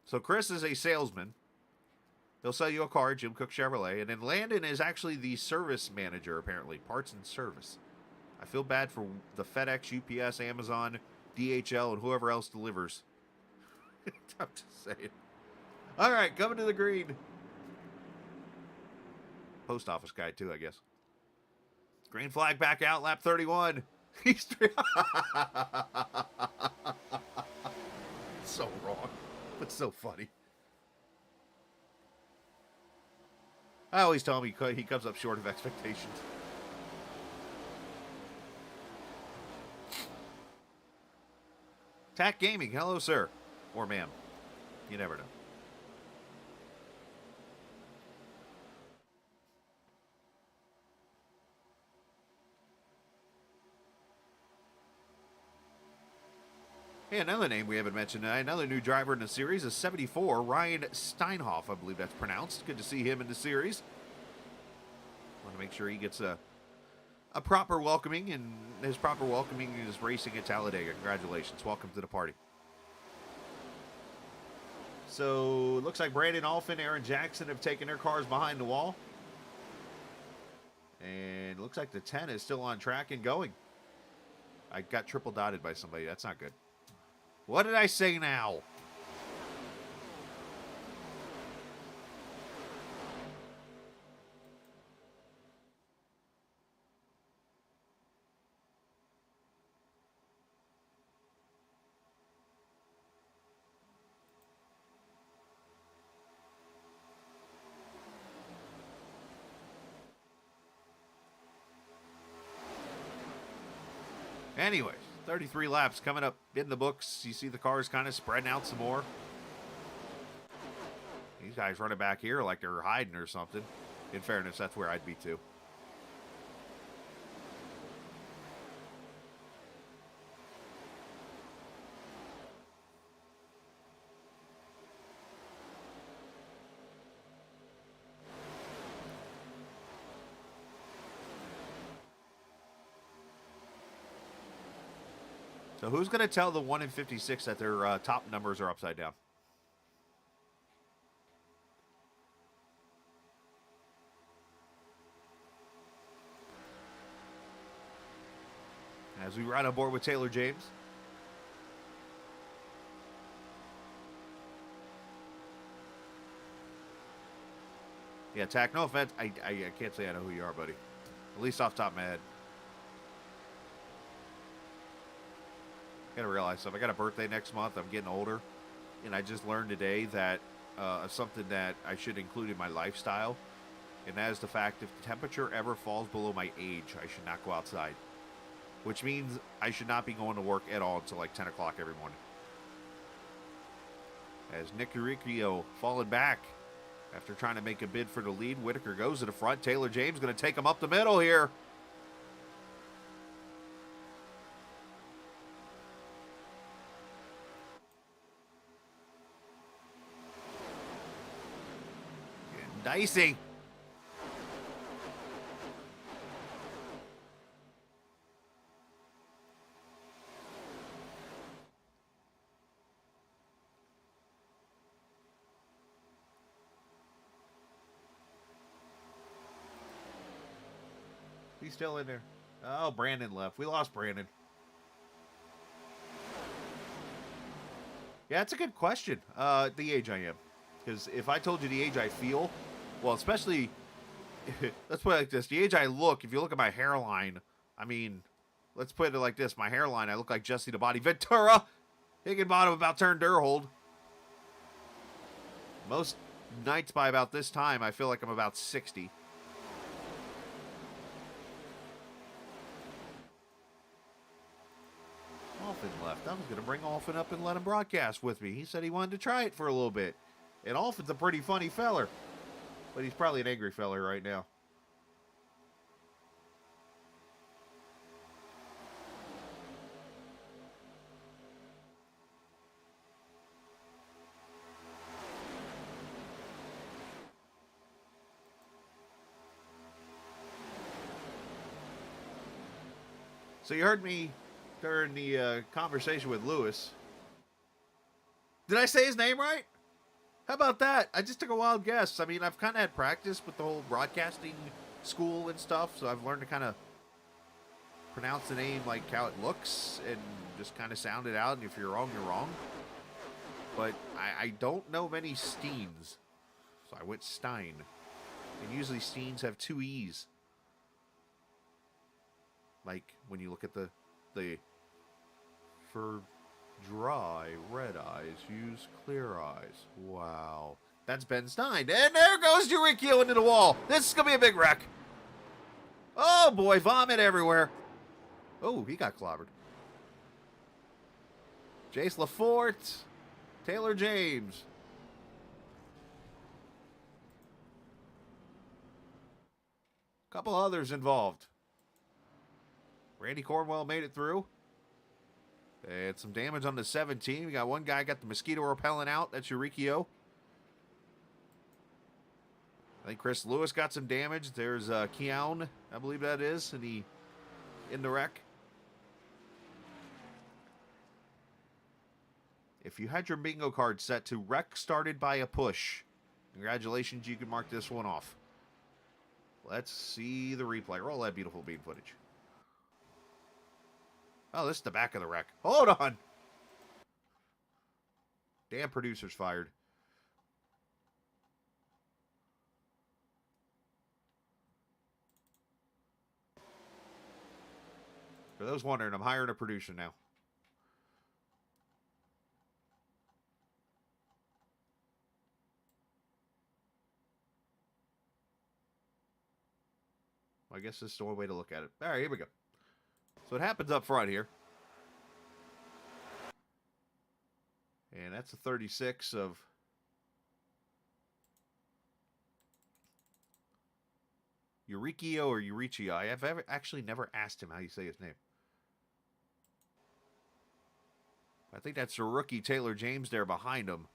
So Chris is a salesman. They'll sell you a car, Jim Cook Chevrolet. And then Landon is actually the service manager, apparently. Parts and service. I feel bad for the FedEx, UPS, Amazon, DHL, and whoever else delivers. I'm just saying. All right, coming to the green. Post office guy, too, I guess. Green flag back out, lap 31. He's so wrong, but so funny. I always tell him he comes up short of expectations. Tack Gaming, hello, sir. Or ma'am. You never know. Hey, another name we haven't mentioned tonight, another new driver in the series is 74, Ryan Steinhoff, I believe that's pronounced. Good to see him in the series. Want to make sure he gets a proper welcoming, and his proper welcoming is racing at Talladega. Congratulations. Welcome to the party. So, it looks like Brandon Alphin, Aaron Jackson have taken their cars behind the wall. And it looks like the 10 is still on track and going. I got triple dotted by somebody. That's not good. What did I say now? Anyways, 33 laps coming up in the books. You see the cars kind of spreading out some more. These guys running back here like they're hiding or something. In fairness, that's where I'd be too. So who's going to tell the 1 in 56 that their top numbers are upside down? As we ride on board with Taylor James. Yeah, Tack, no offense. I can't say I know who you are, buddy. At least off the top of my head. I gotta realize something. I got a birthday next month. I'm getting older. And I just learned today that something that I should include in my lifestyle, and that is the fact if the temperature ever falls below my age, I should not go outside. Which means I should not be going to work at all until like 10 o'clock every morning. As Nick Riccio falling back after trying to make a bid for the lead, Whitaker goes to the front. Taylor James going to take him up the middle here. Getting dicey. He's still in there. Oh, Brandon left. We lost Brandon. Yeah, that's a good question. The age I am. Because if I told you the age I feel, well, especially, let's put it like this. The age I look, if you look at my hairline, I mean, let's put it like this. My hairline, I look like Jesse the Body Ventura. Higginbottom about turned Durhold. Most nights by about this time, I feel like I'm about 60. Alfin left. I was going to bring Alfin up and let him broadcast with me. He said he wanted to try it for a little bit. And Alfin's a pretty funny feller. But he's probably an angry feller right now. So you heard me during the conversation with Lewis. Did I say his name right? How about that? I just took a wild guess. I mean, I've kind of had practice with the whole broadcasting school and stuff, so I've learned to kind of pronounce the name like how it looks and just kind of sound it out, and if you're wrong, you're wrong. But I don't know many Steens, so I went Stein. And usually Steens have two E's. Like when you look at the for dry red eyes, use clear eyes. Wow. That's Ben Stein. And there goes Eurykio into the wall. This is going to be a big wreck. Oh, boy. Vomit everywhere. Oh, he got clobbered. Jace Lafort. Taylor James. A couple others involved. Randy Cornwell made it through. And some damage on the 17. We got one guy got the mosquito repellent out. That's Eurykio. I think Chris Lewis got some damage. There's Keown, I believe that is, in the wreck. If you had your bingo card set to wreck started by a push, congratulations, you can mark this one off. Let's see the replay. Roll that beautiful bean footage. Oh, this is the back of the wreck. Hold on. Damn, producer's fired. For those wondering, I'm hiring a producer now. I guess this is the only way to look at it. All right, here we go. So it happens up front here. And that's a 36 of Eurykio or Eurykio. I have actually never asked him how you say his name. I think that's the rookie Taylor James there behind him.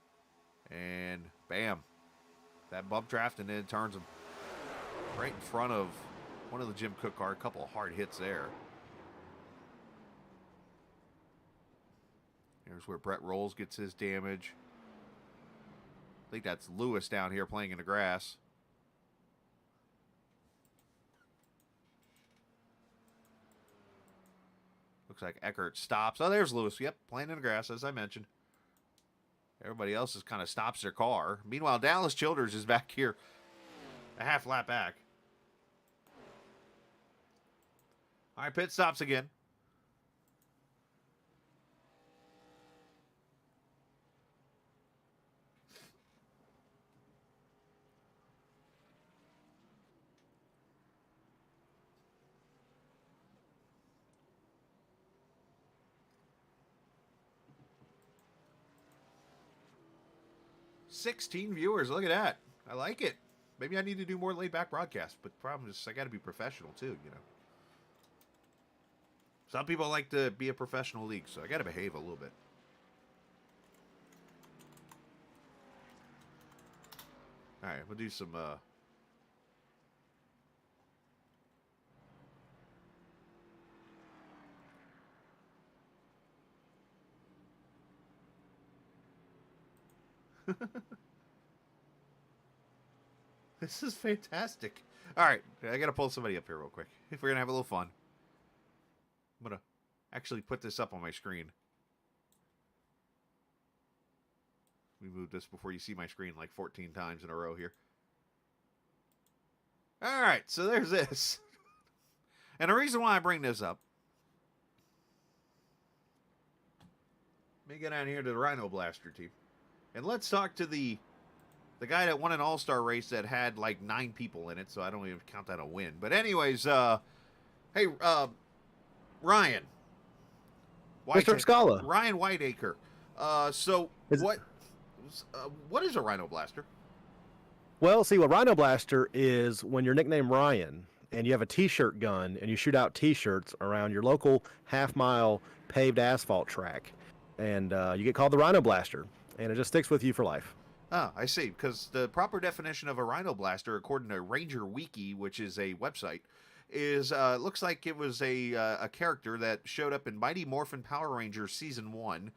And bam. That bump draft and then it turns him right in front of one of the Jim Cook car. A couple of hard hits there. Here's where Brett Rolls gets his damage. I think that's Lewis down here playing in the grass. Looks like Eckert stops. Oh, there's Lewis. Yep, playing in the grass, as I mentioned. Everybody else just kind of stops their car. Meanwhile, Dallas Childers is back here a half lap back. All right, pit stops again. 16 viewers. Look at that. I like it. Maybe I need to do more laid back broadcasts, but the problem is I got to be professional too, you know. Some people like to be a professional league, so I got to behave a little bit. All right, we'll do some This is fantastic. All right, I got to pull somebody up here real quick. If we're going to have a little fun. I'm going to actually put this up on my screen. We moved this before you see my screen like 14 times in a row here. All right, so there's this. And the reason why I bring this up. Let me get down here to the Rhino Blaster team. And let's talk to the guy that won an all-star race that had like 9 people in it, so I don't even count that a win. But anyways, hey, Ryan. Mr. Scala. Ryan Whiteacre. What is a Rhino Blaster? Well, see, what Rhino Blaster is when you're nicknamed Ryan and you have a T-shirt gun and you shoot out T-shirts around your local half-mile paved asphalt track. And you get called the Rhino Blaster, and it just sticks with you for life. Ah, I see. Because the proper definition of a Rhino Blaster, according to Ranger Wiki, which is a website, is looks like it was a character that showed up in Mighty Morphin Power Rangers Season 1.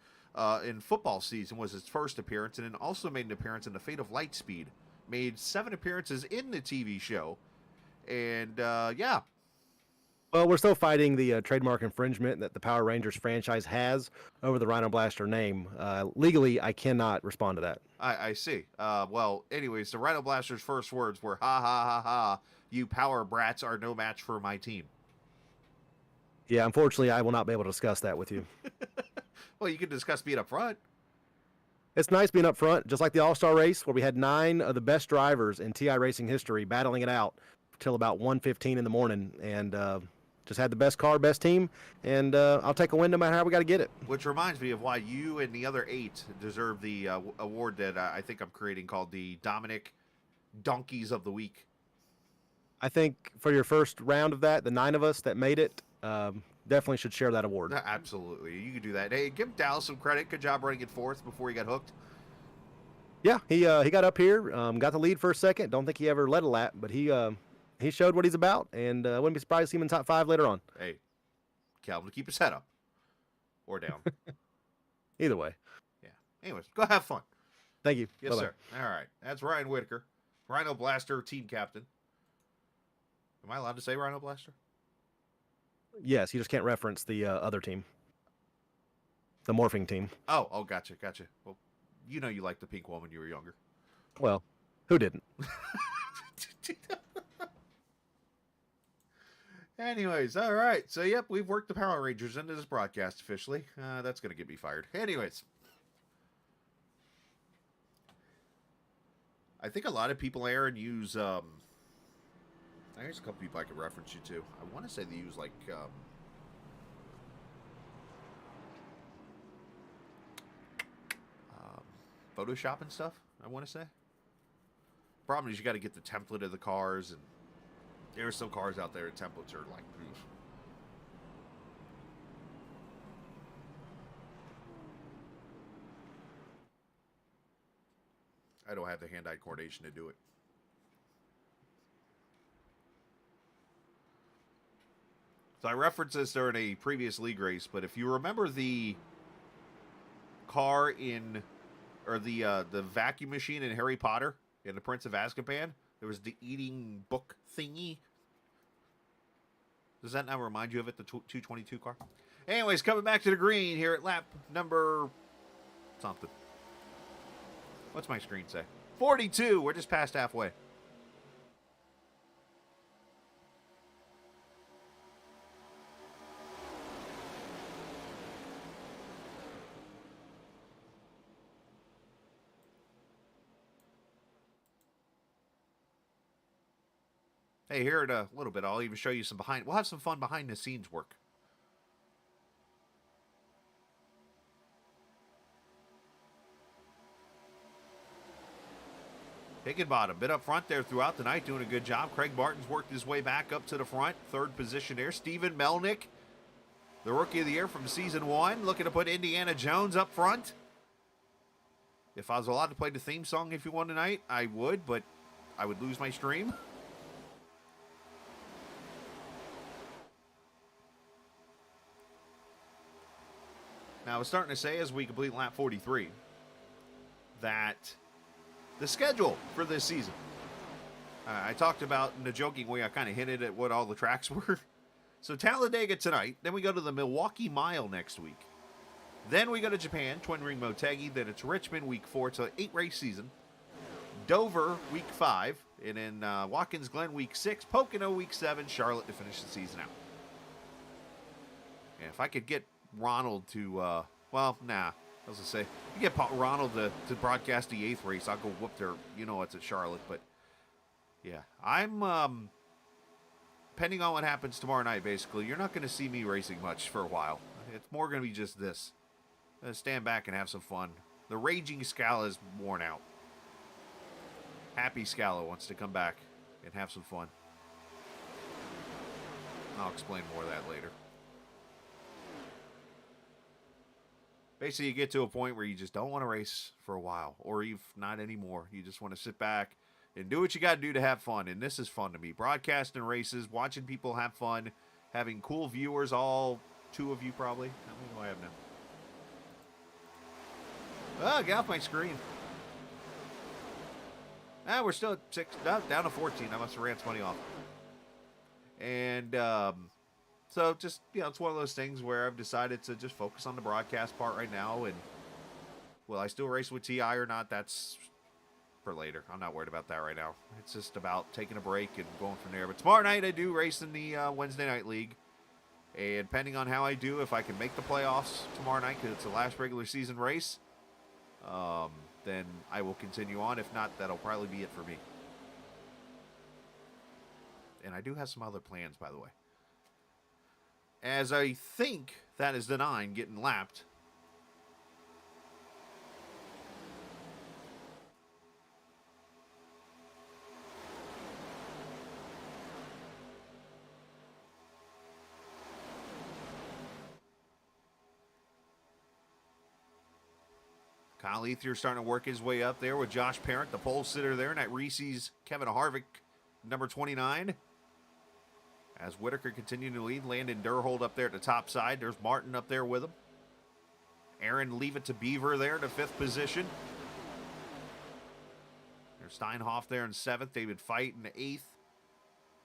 In football season was its first appearance, and then also made an appearance in The Fate of Lightspeed. Made 7 appearances in the TV show. And, yeah. Well, we're still fighting the trademark infringement that the Power Rangers franchise has over the Rhino Blaster name. Legally, I cannot respond to that. I see. Well, anyways, the Rhino Blaster's first words were, ha, ha, ha, ha, you power brats are no match for my team. Yeah, unfortunately, I will not be able to discuss that with you. Well, you can discuss being up front. It's nice being up front, just like the All-Star race, where we had 9 of the best drivers in TI racing history battling it out till about 1:15 in the morning, and just had the best car, best team, and I'll take a win no matter how we got to get it. Which reminds me of why you and the other 8 deserve the award that I think I'm creating called the Dominic Donkeys of the Week. I think for your first round of that, the 9 of us that made it definitely should share that award. Absolutely. You can do that. Hey, give Dallas some credit. Good job running it 4th before he got hooked. Yeah, he got up here, got the lead for a second. Don't think he ever led a lap, but he showed what he's about, and wouldn't be surprised to see him in top 5 later on. Hey, Calvin, to keep his head up or down. Either way. Yeah. Anyways, go have fun. Thank you. Yes, Bye-bye. sir. All right. That's Ryan Whitaker, Rhino Blaster team captain. Am I allowed to say Rhino Blaster? Yes, you just can't reference the other team. The morphing team. Oh, gotcha. Well, you know you liked the pink one when you were younger. Well, who didn't? Anyways, all right. So, yep, we've worked the Power Rangers into this broadcast officially. That's going to get me fired. Anyways. I think a lot of people, Aaron, use... There's a couple people I could reference you to. I want to say they use, like... Photoshop and stuff, I want to say. Problem is you got to get the template of the cars, and there's some cars out there, templates are like... Oof. I don't have the hand-eye coordination to do it. So I referenced this during a previous league race, but if you remember the car in, or the vacuum machine in Harry Potter in The Prince of Azkaban, there was the eating book thingy. Does that now remind you of it, the 222 car? Anyways, coming back to the green here at lap number something. What's my screen say? 42. We're just past halfway. Hey, here in a little bit, I'll even show you some behind... We'll have some fun behind-the-scenes work. Higginbottom, been up front there throughout the night, doing a good job. Craig Martin's worked his way back up to the front, third position there. Stephen Melnick, the Rookie of the Year from Season 1, looking to put Indiana Jones up front. If I was allowed to play the theme song if you won tonight, I would, but I would lose my stream. Now, I was starting to say as we complete lap 43 that the schedule for this season. I talked about in a joking way, I kind of hinted at what all the tracks were. So Talladega tonight, then we go to the Milwaukee Mile next week. Then we go to Japan, Twin Ring Motegi, then it's Richmond week 4. It's an 8-race season. Dover week 5, and then Watkins Glen week 6, Pocono week 7, Charlotte to finish the season out. And if I could get Ronald to, well, nah. I was going to say, you get Ronald to broadcast the 8th race, I'll go whoop their, it's at Charlotte. But, yeah, I'm, depending on what happens tomorrow night, basically, you're not going to see me racing much for a while. It's more going to be just this. I'm going to stand back and have some fun. The raging Scala is worn out. Happy Scala wants to come back and have some fun. I'll explain more of that later. Basically, you get to a point where you just don't want to race for a while, or if not anymore. You just want to sit back and do what you got to do to have fun, and this is fun to me. Broadcasting races, watching people have fun, having cool viewers, all 2 of you probably. How many do I have now? Oh, get off my screen. We're still at 6, down to 14. I must have ran somebody off. And, so just, it's one of those things where I've decided to just focus on the broadcast part right now. And will I still race with TI or not? That's for later. I'm not worried about that right now. It's just about taking a break and going from there. But tomorrow night I do race in the Wednesday Night League. And depending on how I do, if I can make the playoffs tomorrow night, because it's the last regular season race, then I will continue on. If not, that'll probably be it for me. And I do have some other plans, by the way. As I think that is the 9 getting lapped. Kyle Ethier starting to work his way up there with Josh Parent, the pole sitter there, and at Reese's Kevin Harvick, number 29. As Whitaker continuing to lead, Landon Durhold up there at the top side. There's Martin up there with him. Aaron Leave It to Beaver there in the 5th position. There's Steinhoff there in 7th. David Feit in the 8th.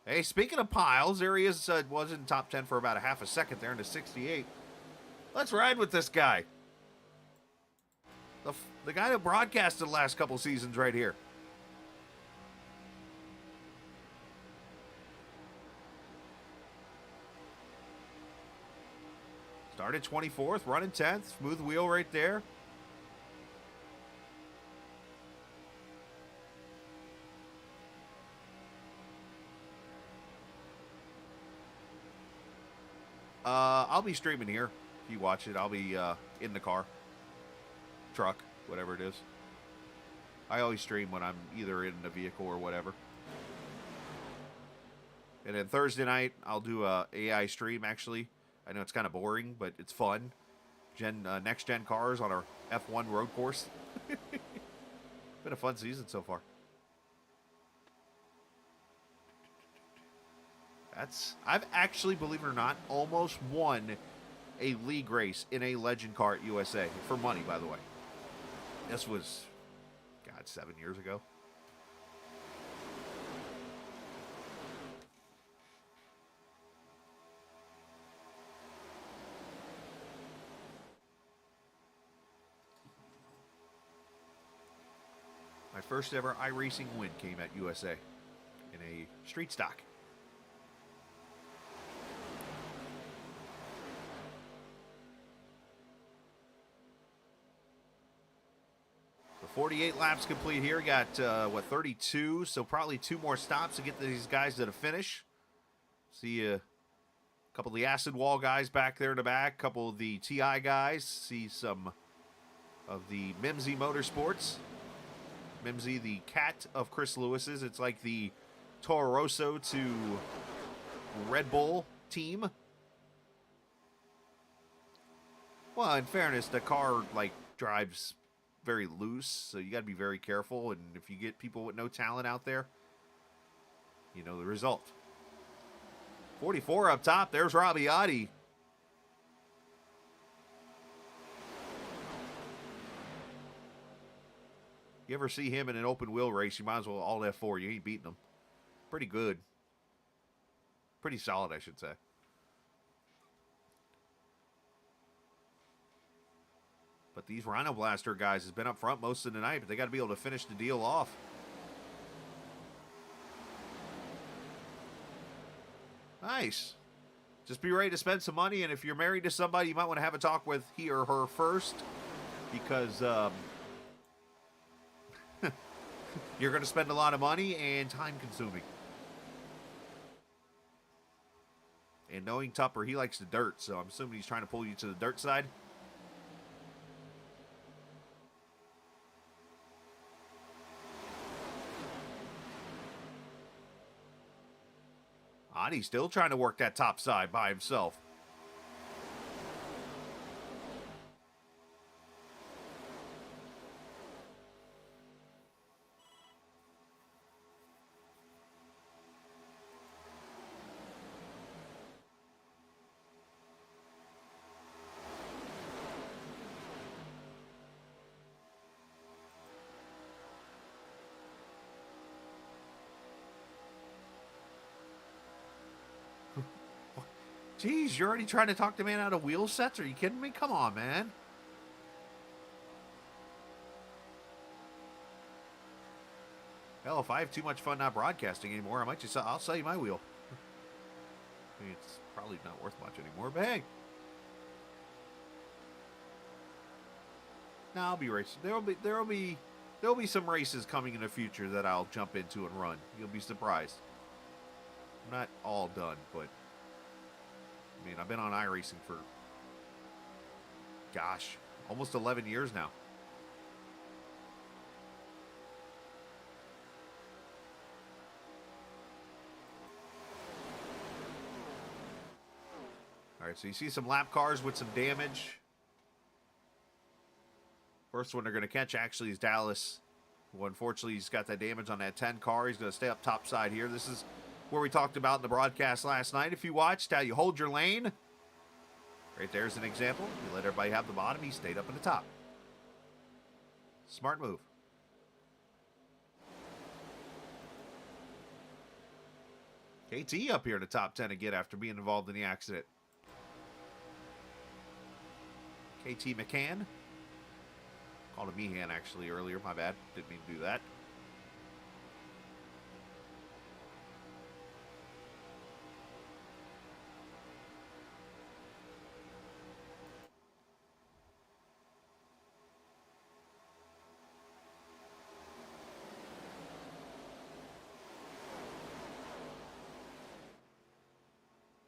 Hey, speaking of piles, there he is. Was in top 10 for about a half a second there in the 68. Let's ride with this guy. The guy that broadcasted the last couple seasons right here. Started 24th, running 10th. Smooth wheel right there. I'll be streaming here. If you watch it, I'll be in the car. Truck, whatever it is. I always stream when I'm either in the vehicle or whatever. And then Thursday night, I'll do a AI stream, actually. I know it's kind of boring, but it's fun. Next-gen cars on our F1 road course. Been a fun season so far. I've actually, believe it or not, almost won a league race in a Legend car at USA. For money, by the way. This was, 7 years ago. My first ever iRacing win came at USA in a street stock. So 48 laps complete here. Got, 32? So probably 2 more stops to get these guys to the finish. See a couple of the acid wall guys back there in the back. A couple of the TI guys. See some of the Mimsy Motorsports. Mimsy, the cat of Chris Lewis's. It's like the Toro Rosso to Red Bull team. Well, in fairness, the car, like, drives very loose, so you got to be very careful. And if you get people with no talent out there, you know the result. 44 up top. There's Robbie Oddie. You ever see him in an open wheel race, you might as well all F4. You ain't beating him. Pretty good. Pretty solid, I should say. But these Rhino Blaster guys has been up front most of the night, but they got to be able to finish the deal off. Nice. Just be ready to spend some money, and if you're married to somebody, you might want to have a talk with he or her first, because you're going to spend a lot of money and time consuming. And knowing Tupper, he likes the dirt, so I'm assuming he's trying to pull you to the dirt side. Oddie's still trying to work that top side by himself. Jeez, you're already trying to talk the man out of wheel sets? Are you kidding me? Come on, man. Hell, if I have too much fun not broadcasting anymore, I might just, I'll sell you my wheel. I mean, it's probably not worth much anymore, but hey. No, I'll be racing. There'll be some races coming in the future that I'll jump into and run. You'll be surprised. I'm not all done, but I mean, I've been on iRacing for, gosh, almost 11 years now. All right, so you see some lap cars with some damage. First one they're going to catch actually is Dallas, who unfortunately he's got that damage on that 10 car. He's going to stay up top side here. This is where we talked about in the broadcast last night. If you watched how you hold your lane, right there's an example. You let everybody have the bottom. He stayed up in the top. Smart move. KT up here in the top 10 again after being involved in the accident. KT McCann. Called him Meehan actually earlier. My bad. Didn't mean to do that.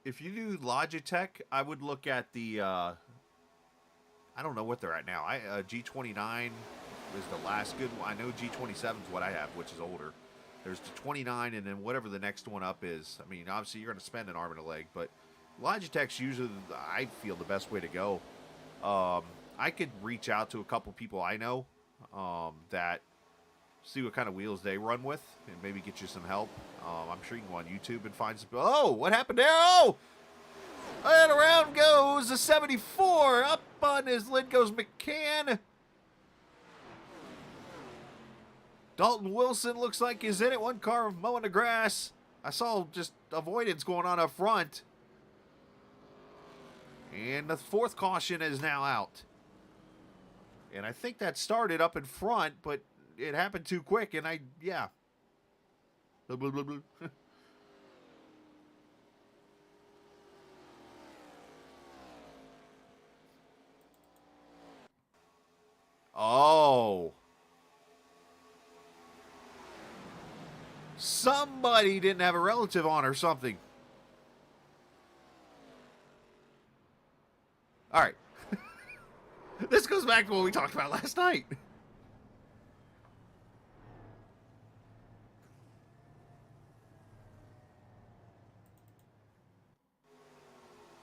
If you do Logitech, I would look at the, I don't know what they're at now. G29 is the last good one. I know G27 is what I have, which is older. There's the 29, and then whatever the next one up is. I mean, obviously, you're going to spend an arm and a leg, but Logitech's usually, I feel, the best way to go. I could reach out to a couple people I know that see what kind of wheels they run with and maybe get you some help. I'm sure you can go on YouTube and find some. Oh, what happened there? Oh! And around goes a 74. Up on his lid goes McCann. Dalton Wilson looks like he's in it. One car mowing the grass. I saw just avoidance going on up front. And the fourth caution is now out. And I think that started up in front, but it happened too quick, and yeah. Blah, blah, blah, blah. Oh. Somebody didn't have a relative on or something. All right. This goes back to what we talked about last night.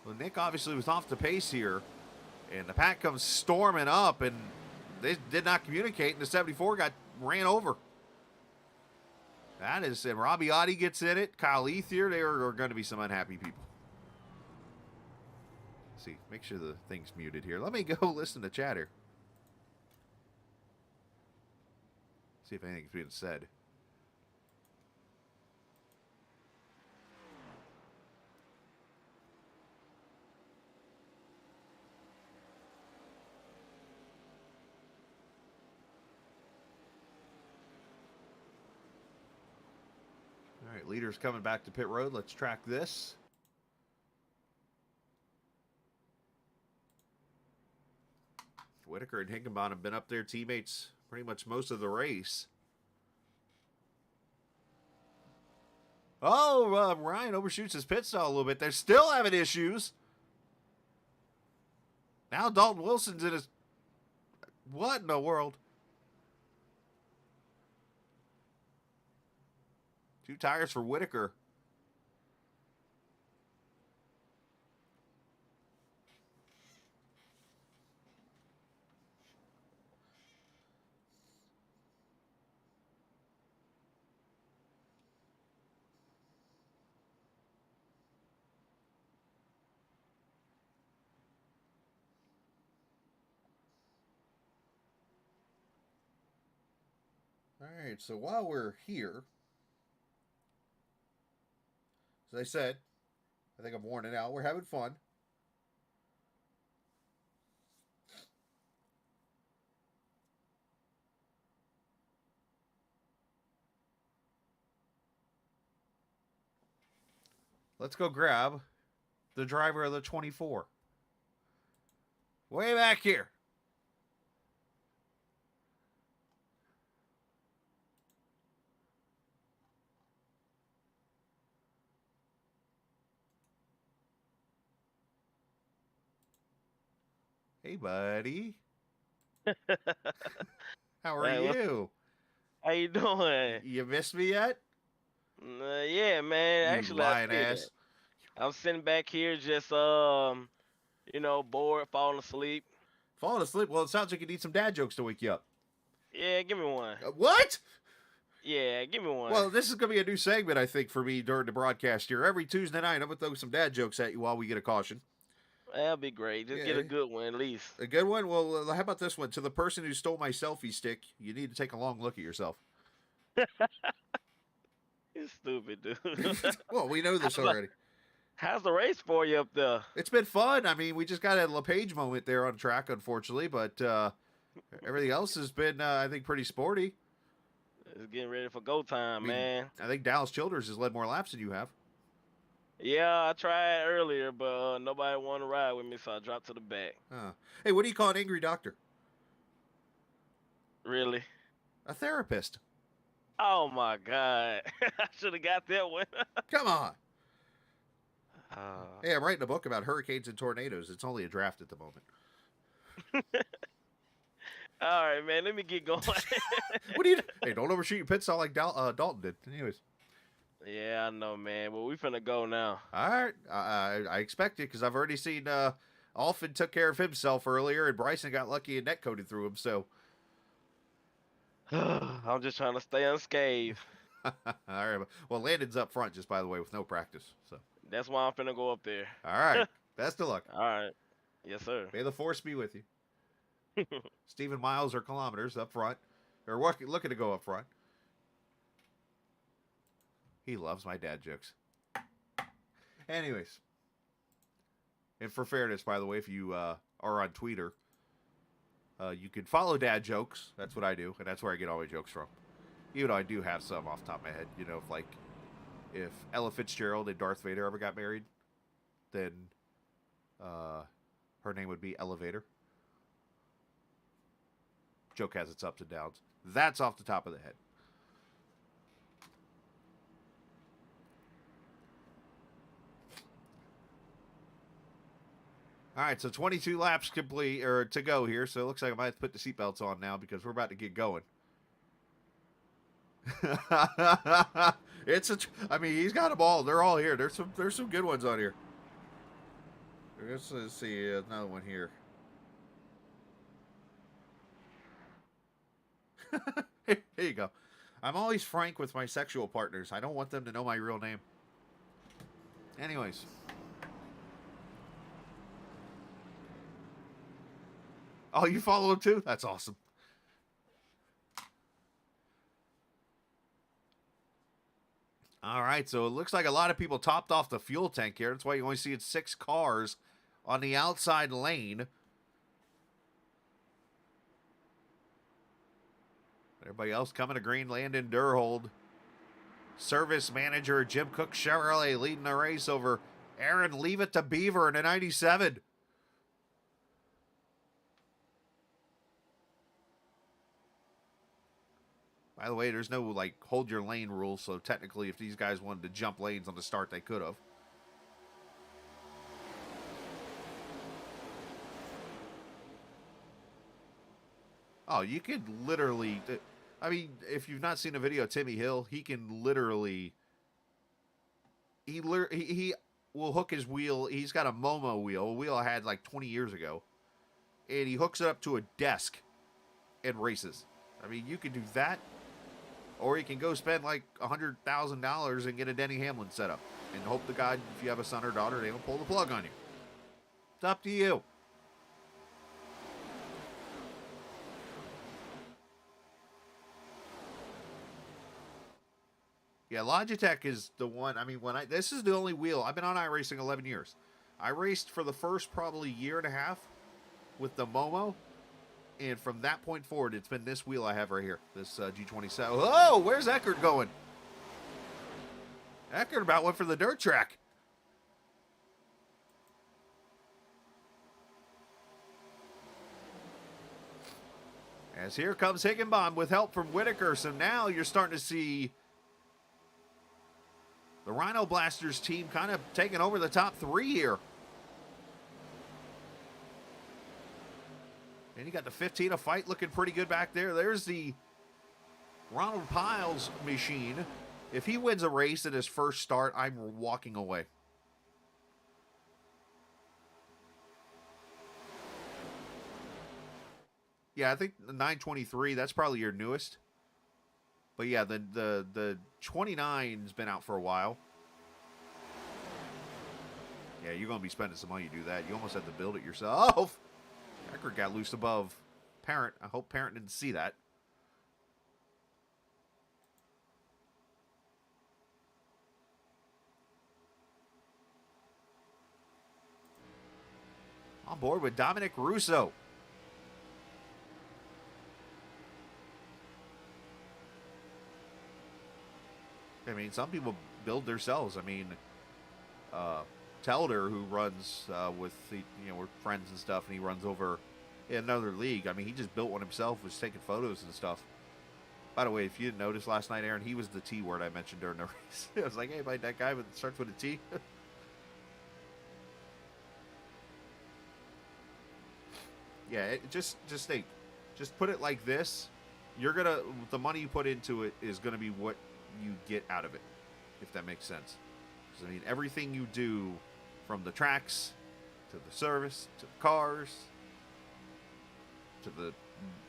Well, Nick obviously was off the pace here, and the pack comes storming up, and they did not communicate, and the 74 got ran over. That is, and Robbie Oddie gets in it. Kyle Ethier, they are going to be some unhappy people. Let's see, make sure the thing's muted here. Let me go listen to chat here. See if anything's being said. All right, leaders coming back to pit road. Let's track this. Whitaker and Higginbottom have been up there, teammates, pretty much most of the race. Oh, Ryan overshoots his pit stall a little bit. They're still having issues. Now Dalton Wilson's in his... What in the world? 2 tires for Whitaker. All right, so while we're here, as I said, I think I'm warning out. We're having fun. Let's go grab the driver of the 24. Way back here. Hey, buddy. How are you? How you doing? You missed me yet? Yeah, man. You Actually, lying ass. I'm sitting back here just bored, falling asleep. Falling asleep? Well, it sounds like you need some dad jokes to wake you up. Yeah, give me one. What? Yeah, give me one. Well, this is going to be a new segment, I think, for me during the broadcast here. Every Tuesday night, I'm going to throw some dad jokes at you while we get a caution. That'll be great. Just get a good one at least. A good one? Well, how about this one? To the person who stole my selfie stick, you need to take a long look at yourself. You're stupid, dude. Well, we know this already. How's the race for you up there? It's been fun. I mean, we just got a LePage moment there on track, unfortunately, but everything else has been, I think, pretty sporty. It's getting ready for go time, man. I think Dallas Childers has led more laps than you have. Yeah, I tried earlier, but nobody wanted to ride with me, so I dropped to the back. Hey, what do you call an angry doctor? Really? A therapist. Oh, my God. I should have got that one. Come on. Hey, I'm writing a book about hurricanes and tornadoes. It's only a draft at the moment. All right, man. Let me get going. What do you... Hey, don't overshoot your pit stall like Dalton did. Anyways. Yeah, I know, man. Well, we finna go now. All right. I expect it because I've already seen Alfred took care of himself earlier, and Bryson got lucky and net coated through him, so... I'm just trying to stay unscathed. All right. Well, Landon's up front, just by the way, with no practice. So That's why I'm finna go up there. all right. Best of luck. All right. Yes, sir. May the force be with you. Stephen Miles or kilometers up front. Or looking to go up front. He loves my dad jokes. Anyways. And for fairness, by the way, if you are on Twitter, you can follow dad jokes. That's what I do. And that's where I get all my jokes from. Even though I do have some off the top of my head. You know, if Ella Fitzgerald and Darth Vader ever got married, then her name would be Elevator. Joke has its ups and downs. That's off the top of the head. All right, so 22 laps complete or to go here. So it looks like I might have to put the seatbelts on now because we're about to get going. I mean, he's got them all. They're all here. There's some good ones on here. Let's see another one here. Here you go. I'm always frank with my sexual partners. I don't want them to know my real name. Anyways. Oh, you follow him too? That's awesome. All right, so it looks like a lot of people topped off the fuel tank here. That's why you only see 6 cars on the outside lane. Everybody else coming to green, Landon Durhold. Service manager Jim Cook Chevrolet leading the race over Aaron Leave It to Beaver in a 97. By the way, there's no, like, hold your lane rule, so technically if these guys wanted to jump lanes on the start, they could have. Oh, you could literally... I mean, if you've not seen a video of Timmy Hill, he can literally... He will hook his wheel. He's got a Momo wheel, a wheel I had like 20 years ago. And he hooks it up to a desk and races. I mean, you can do that. Or you can go spend like $100,000 and get a Denny Hamlin setup. And hope to God, if you have a son or daughter, they don't pull the plug on you. It's up to you. Yeah, Logitech is the one. I mean, this is the only wheel. I've been on iRacing 11 years. I raced for the first probably year and a half with the Momo. And from that point forward, it's been this wheel I have right here. This G27. Oh, where's Eckert going? Eckert about went for the dirt track. As here comes Higginbottom with help from Whitaker. So now you're starting to see the Rhino Blasters team kind of taking over the top 3 here. And you got the 15 a fight looking pretty good back there. There's the Ronald Piles machine. If he wins a race at his first start, I'm walking away. Yeah, I think the 923, that's probably your newest. But yeah, the 29's been out for a while. Yeah, you're going to be spending some money to do that. You almost have to build it yourself. Eckert got loose above Parent. I hope Parent didn't see that. On board with Dominic Russo. I mean, some people build themselves. I mean, Telder, who runs with the, we're friends and stuff, and he runs over in another league. I mean, he just built one himself, was taking photos and stuff. By the way, if you didn't notice last night, Aaron, he was the T word I mentioned during the race. I was like, hey, buddy, that guy starts with a T. Yeah, just think. Just put it like this. The money you put into it is gonna be what you get out of it, if that makes sense. Because, I mean, everything you do, from the tracks to the service to the cars to the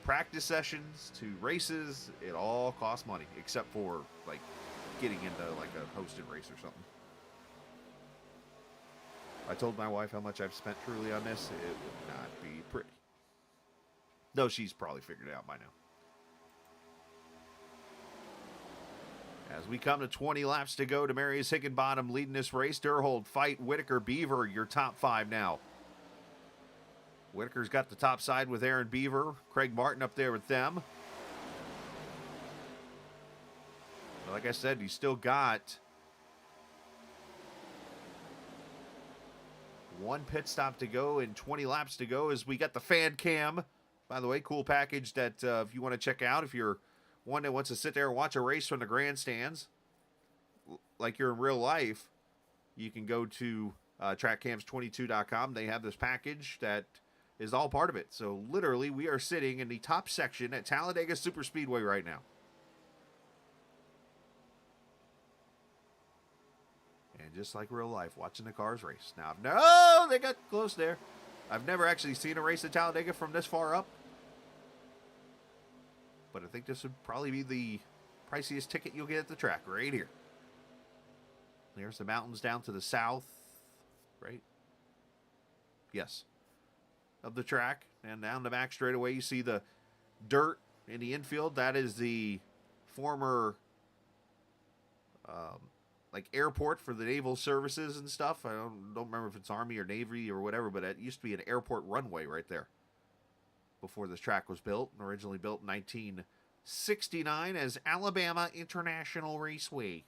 practice sessions to races, it all costs money, except for like getting into like a hosted race or something. I told my wife how much I've spent truly on this, it would not be pretty. Though she's probably figured it out by now. As we come to 20 laps to go, Demarius Higginbottom leading this race. Durhold, Fight, Whitaker, Beaver, your top 5 now. Whitaker's got the top side with Aaron Beaver. Craig Martin up there with them. Like I said, he's still got one pit stop to go and 20 laps to go as we got the fan cam. By the way, cool package that if you want to check out, if you're one that wants to sit there and watch a race from the grandstands like you're in real life, you can go to trackcams22.com. They have this package that is all part of it. So literally, we are sitting in the top section at Talladega Superspeedway right now. And just like real life, watching the cars race. Now, no, they got close there. I've never actually seen a race at Talladega from this far up. But I think this would probably be the priciest ticket you'll get at the track, right here. There's the mountains down to the south, right? Yes. Of the track. And down the back straightaway, you see the dirt in the infield. That is the former like airport for the naval services and stuff. I don't remember if it's Army or Navy or whatever, but it used to be an airport runway right there before this track was built. Originally built in 1969 as Alabama International Raceway.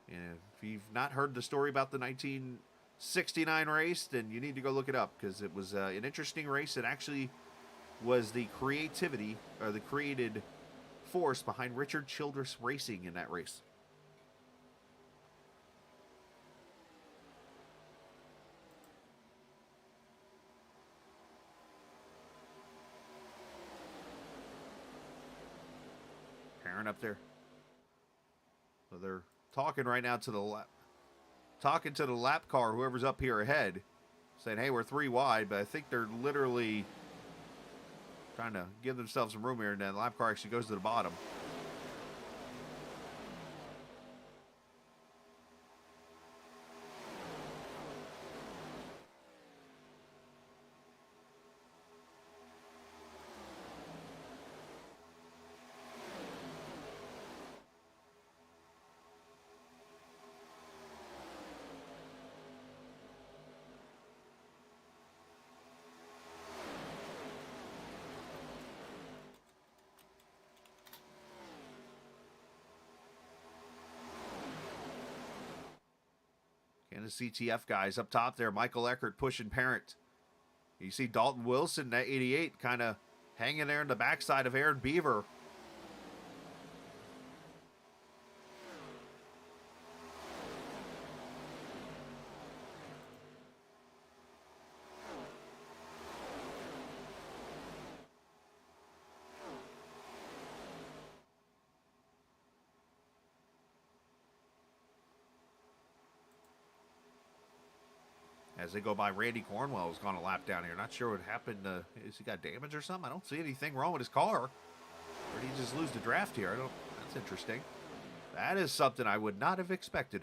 And if you've not heard the story about the 1969 race, then you need to go look it up, because it was an interesting race. It actually was the creativity, or the created force behind Richard Childress Racing in that race. Aaron up there. So they're talking right now to the lap. Talking to the lap car, whoever's up here ahead, saying, hey, we're 3 wide, but I think they're literally trying to give themselves some room here, and then the lap car actually goes to the bottom. And the CTF guys up top there. Michael Eckert pushing Parent. You see Dalton Wilson, that 88, kind of hanging there in the backside of Aaron Beaver. As they go by, Randy Cornwell has gone a lap down here. Not sure what happened. Has he got damage or something? I don't see anything wrong with his car. Or did he just lose the draft here? That's interesting. That is something I would not have expected.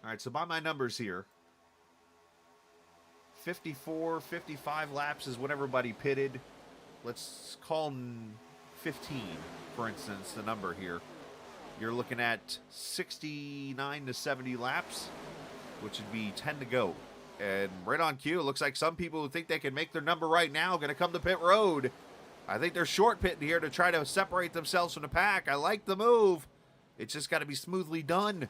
All right, so by my numbers here, 54, 55 laps is when everybody pitted. Let's call 15, for instance, the number here. You're looking at 69 to 70 laps, which would be 10 to go. And right on cue, it looks like some people who think they can make their number right now are going to come to pit road. I think they're short pitting here to try to separate themselves from the pack. I like the move. It's just got to be smoothly done.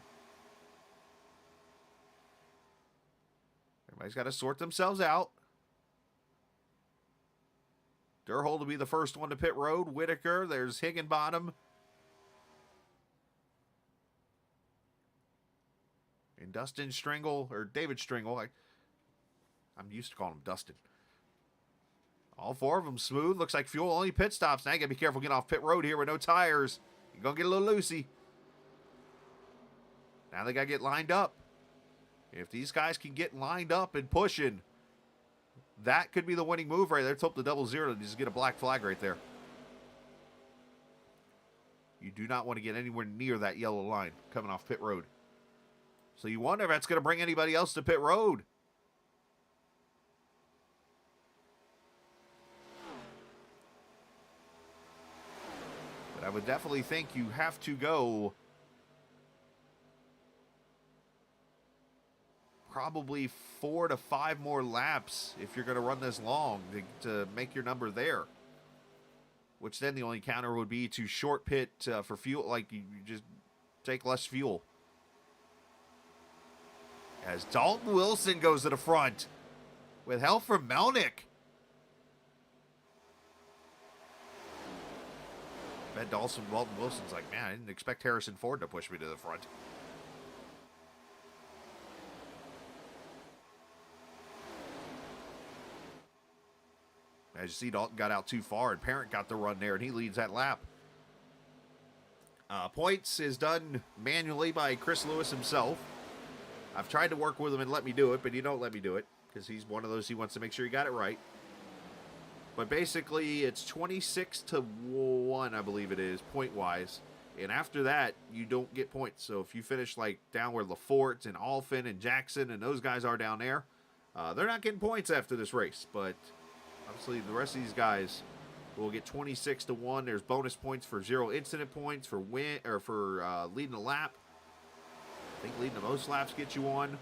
Everybody's got to sort themselves out. Durhol to be the first one to pit road. Whitaker, there's Higginbottom. And Dustin Stringle, or David Stringle. I'm used to calling him Dustin. All 4 of them smooth. Looks like fuel only pit stops. Now you gotta be careful getting off pit road here with no tires. You're gonna get a little loosey. Now they gotta get lined up. If these guys can get lined up and pushing, that could be the winning move right there. Let's hope the 00 to just get a black flag right there. You do not want to get anywhere near that yellow line coming off pit road. So you wonder if that's going to bring anybody else to pit road. But I would definitely think you have to go probably 4 to 5 more laps if you're going to run this long to make your number there. Which then the only counter would be to short pit for fuel, like you just take less fuel. As Dalton Wilson goes to the front with help from Melnick. I bet Dalton Wilson's like, man, I didn't expect Harrison Ford to push me to the front. As you see, Dalton got out too far, and Parent got the run there, and he leads that lap. Points is done manually by Chris Lewis himself. I've tried to work with him and let me do it, but he don't let me do it because he's one of those, he wants to make sure he got it right. But basically, it's 26-1, I believe it is, point-wise. And after that, you don't get points. So if you finish like down where Lafort and Alphin and Jackson and those guys are down there, they're not getting points after this race. But obviously, the rest of these guys will get 26-1. There's bonus points for 0 incident points for win or for leading a lap. I think leading the most laps gets you one.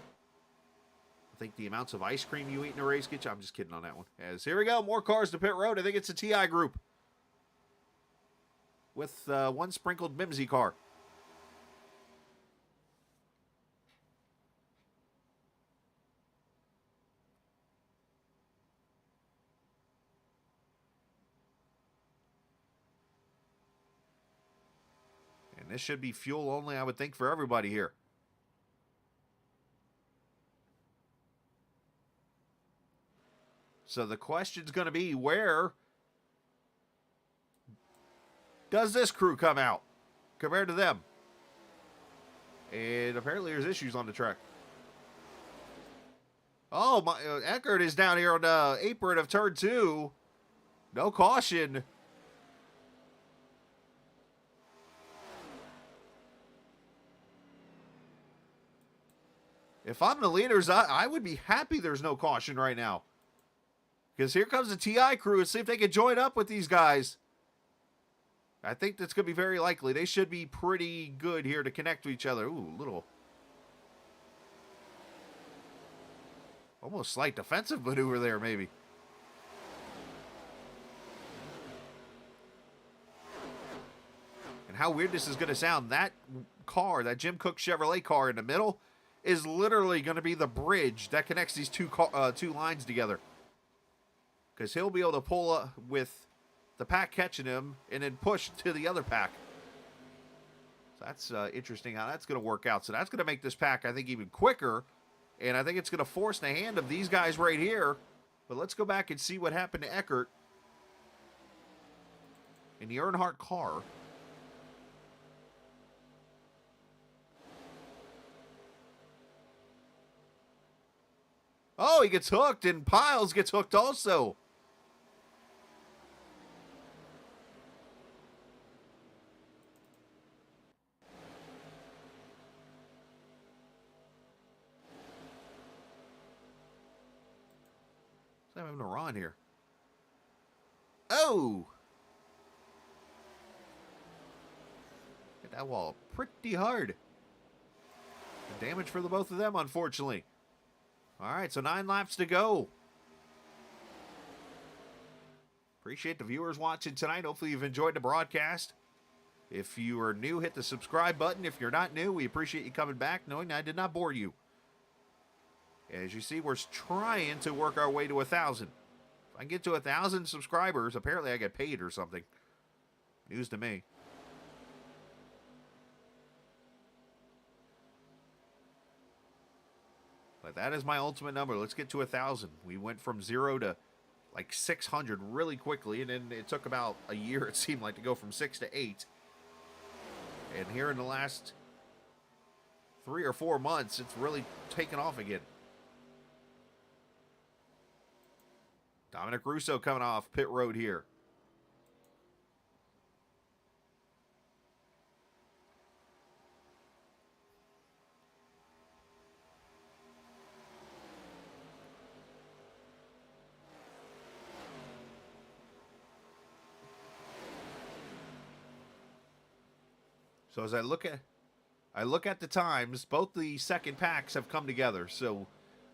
I think the amounts of ice cream you eat in a race get you. I'm just kidding on that one. As here we go, more cars to pit road. I think it's a TI group with one sprinkled Mimsy car. And this should be fuel only, I would think, for everybody here. So the question's going to be, where does this crew come out compared to them? And apparently there's issues on the track. Oh, my Eckert is down here on the apron of turn 2. No caution. If I'm the leaders, I would be happy there's no caution right now. Because here comes the TI crew and see if they can join up with these guys. I think that's going to be very likely. They should be pretty good here to connect to each other. Ooh, little. Almost slight defensive maneuver there, maybe. And how weird this is going to sound. That car, that Jim Cook Chevrolet car in the middle, is literally going to be the bridge that connects these two lines together. Because he'll be able to pull up with the pack catching him and then push to the other pack. So that's interesting how that's going to work out. So that's going to make this pack, I think, even quicker. And I think it's going to force the hand of these guys right here. But let's go back and see what happened to Eckert in the Earnhardt car. Oh, he gets hooked, and Piles gets hooked also. I'm having a run here. Oh! Hit that wall pretty hard. The damage for the both of them, unfortunately. All right, so 9 laps to go. Appreciate the viewers watching tonight. Hopefully you've enjoyed the broadcast. If you are new, hit the subscribe button. If you're not new, we appreciate you coming back, knowing I did not bore you. As you see, we're trying to work our way to 1,000. If I get to 1,000 subscribers, apparently I get paid or something. News to me. But that is my ultimate number. Let's get to 1,000. We went from 0 to like 600 really quickly, and then it took about a year, it seemed like, to go from 6 to 8. And here in the last 3 or 4 months, it's really taken off again. Dominic Russo coming off pit road here. So as I look at the times, both the second packs have come together. So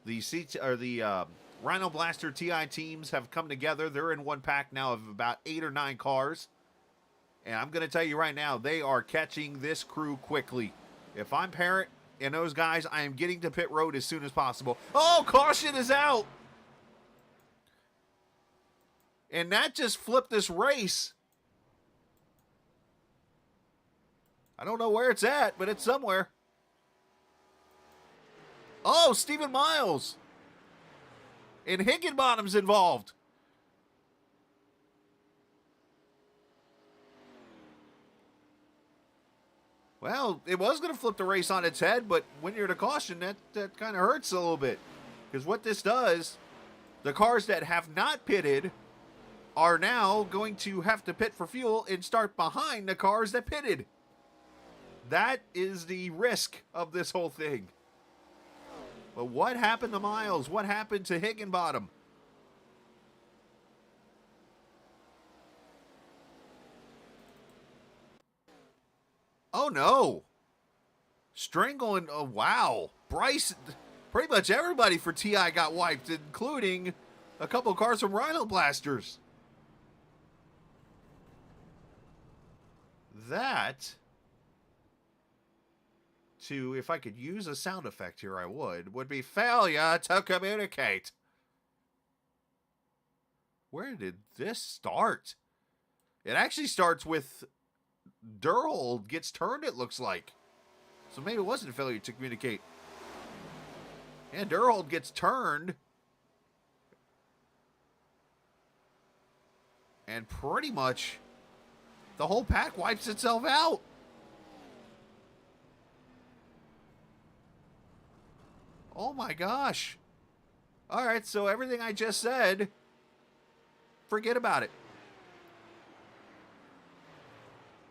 the Rhino Blaster TI teams have come together. They're in one pack now of about 8 or 9 cars. And I'm going to tell you right now, they are catching this crew quickly. If I'm Parent and those guys, I am getting to pit road as soon as possible. Oh, caution is out! And that just flipped this race. I don't know where it's at, but it's somewhere. Oh, Stephen Miles. And Higginbottom's involved. Well, it was going to flip the race on its head, but when you're to caution, that kind of hurts a little bit. Because what this does, the cars that have not pitted are now going to have to pit for fuel and start behind the cars that pitted. That is the risk of this whole thing. But what happened to Miles? What happened to Higginbottom? Oh no. Stringle and oh wow. Bryce, pretty much everybody for TI got wiped, including a couple cars from Rhino Blasters. That, to, if I could use a sound effect here, I would be failure to communicate. Where did this start? It actually starts with Durhold gets turned, it looks like. So maybe it wasn't a failure to communicate. And Durhold gets turned. And pretty much the whole pack wipes itself out. Oh my gosh. All right, so everything I just said, forget about it.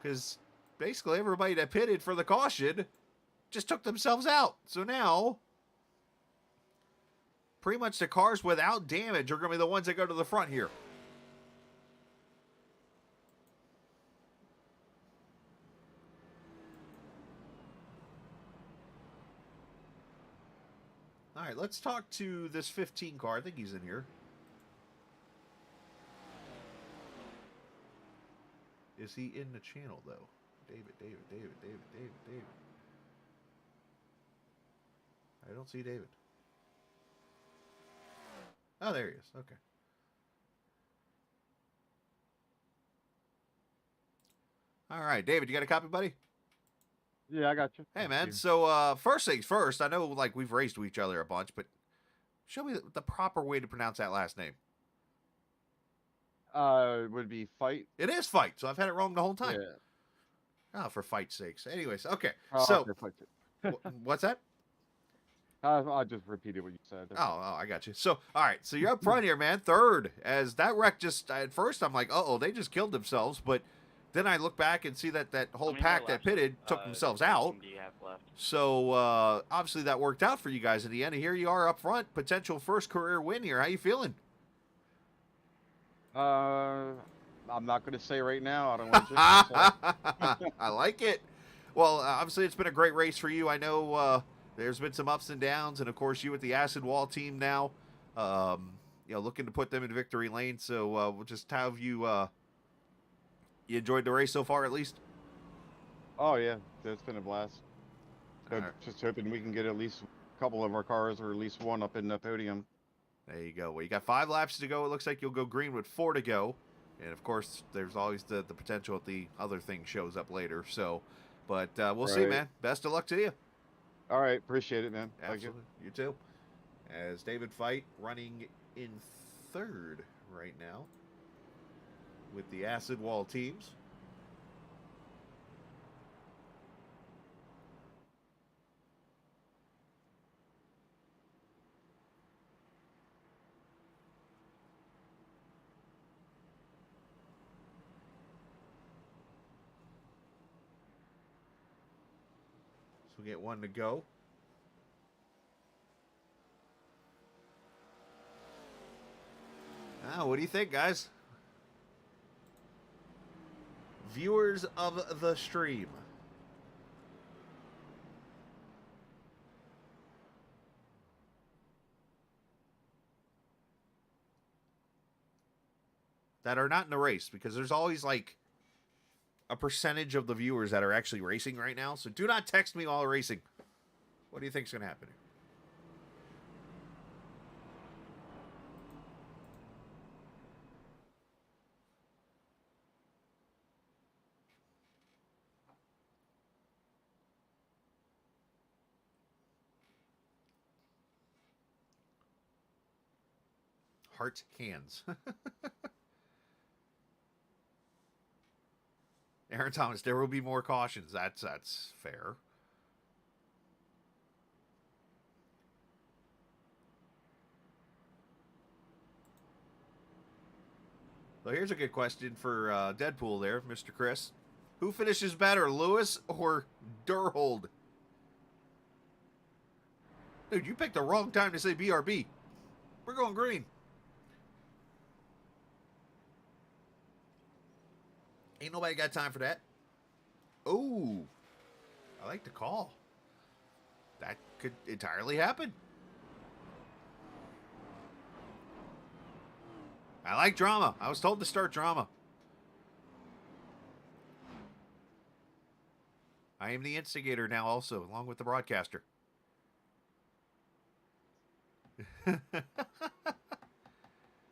Because basically everybody that pitted for the caution just took themselves out. So now, pretty much the cars without damage are going to be the ones that go to the front here. All right, let's talk to this 15 car. I think he's in here. Is he in the channel, though? David. I don't see David. Oh, there he is. Okay. All right, David, you got a copy, buddy? Yeah, I got you. Hey, man. So, first things first, I know, like, we've raced to each other a bunch, but show me the proper way to pronounce that last name. It would be Fight. It is Fight, so I've had it wrong the whole time. Yeah. Oh, for fight's sakes. Anyways, okay. Oh, So, okay, Fight. what's that? I just repeated what you said. Oh, I got you. So, all right. So you're up front here, man. Third, as that wreck just, at first I'm like, uh-oh, they just killed themselves. But then I look back and see that whole pack that pitted took themselves out. Do you have left? So, obviously that worked out for you guys in the end. And here you are up front, potential first career win here. How you feeling? I'm not going to say right now. I don't want to. I like it. Well, obviously it's been a great race for you. I know there's been some ups and downs, and of course you with the Acid Wall team now, looking to put them in victory lane. So we'll just have you. You enjoyed the race so far, at least. Oh yeah, it's been a blast. So All right. just hoping we can get at least a couple of our cars, or at least one, up in the podium. There you go. Well, you got 5 laps to go. It looks like you'll go green with 4 to go. And, of course, there's always the potential that the other thing shows up later. So, but we'll see, man. Best of luck to you. All right. Appreciate it, man. Thank Absolutely. You too. As David Fight running in third right now with the Acid Wall teams. So we get 1 to go. What do you think, guys? Viewers of the stream. That are not in the race, because there's always like a percentage of the viewers that are actually racing right now. So do not text me while racing. What do you think's going to happen here? Heart hands. Aaron Thomas, there will be more cautions. That's fair. So here's a good question for Deadpool there, Mr. Chris. Who finishes better, Lewis or Durhold? Dude, you picked the wrong time to say BRB. We're going green. Ain't nobody got time for that. Oh, I like the call. That could entirely happen. I like drama. I was told to start drama. I am the instigator now also, along with the broadcaster.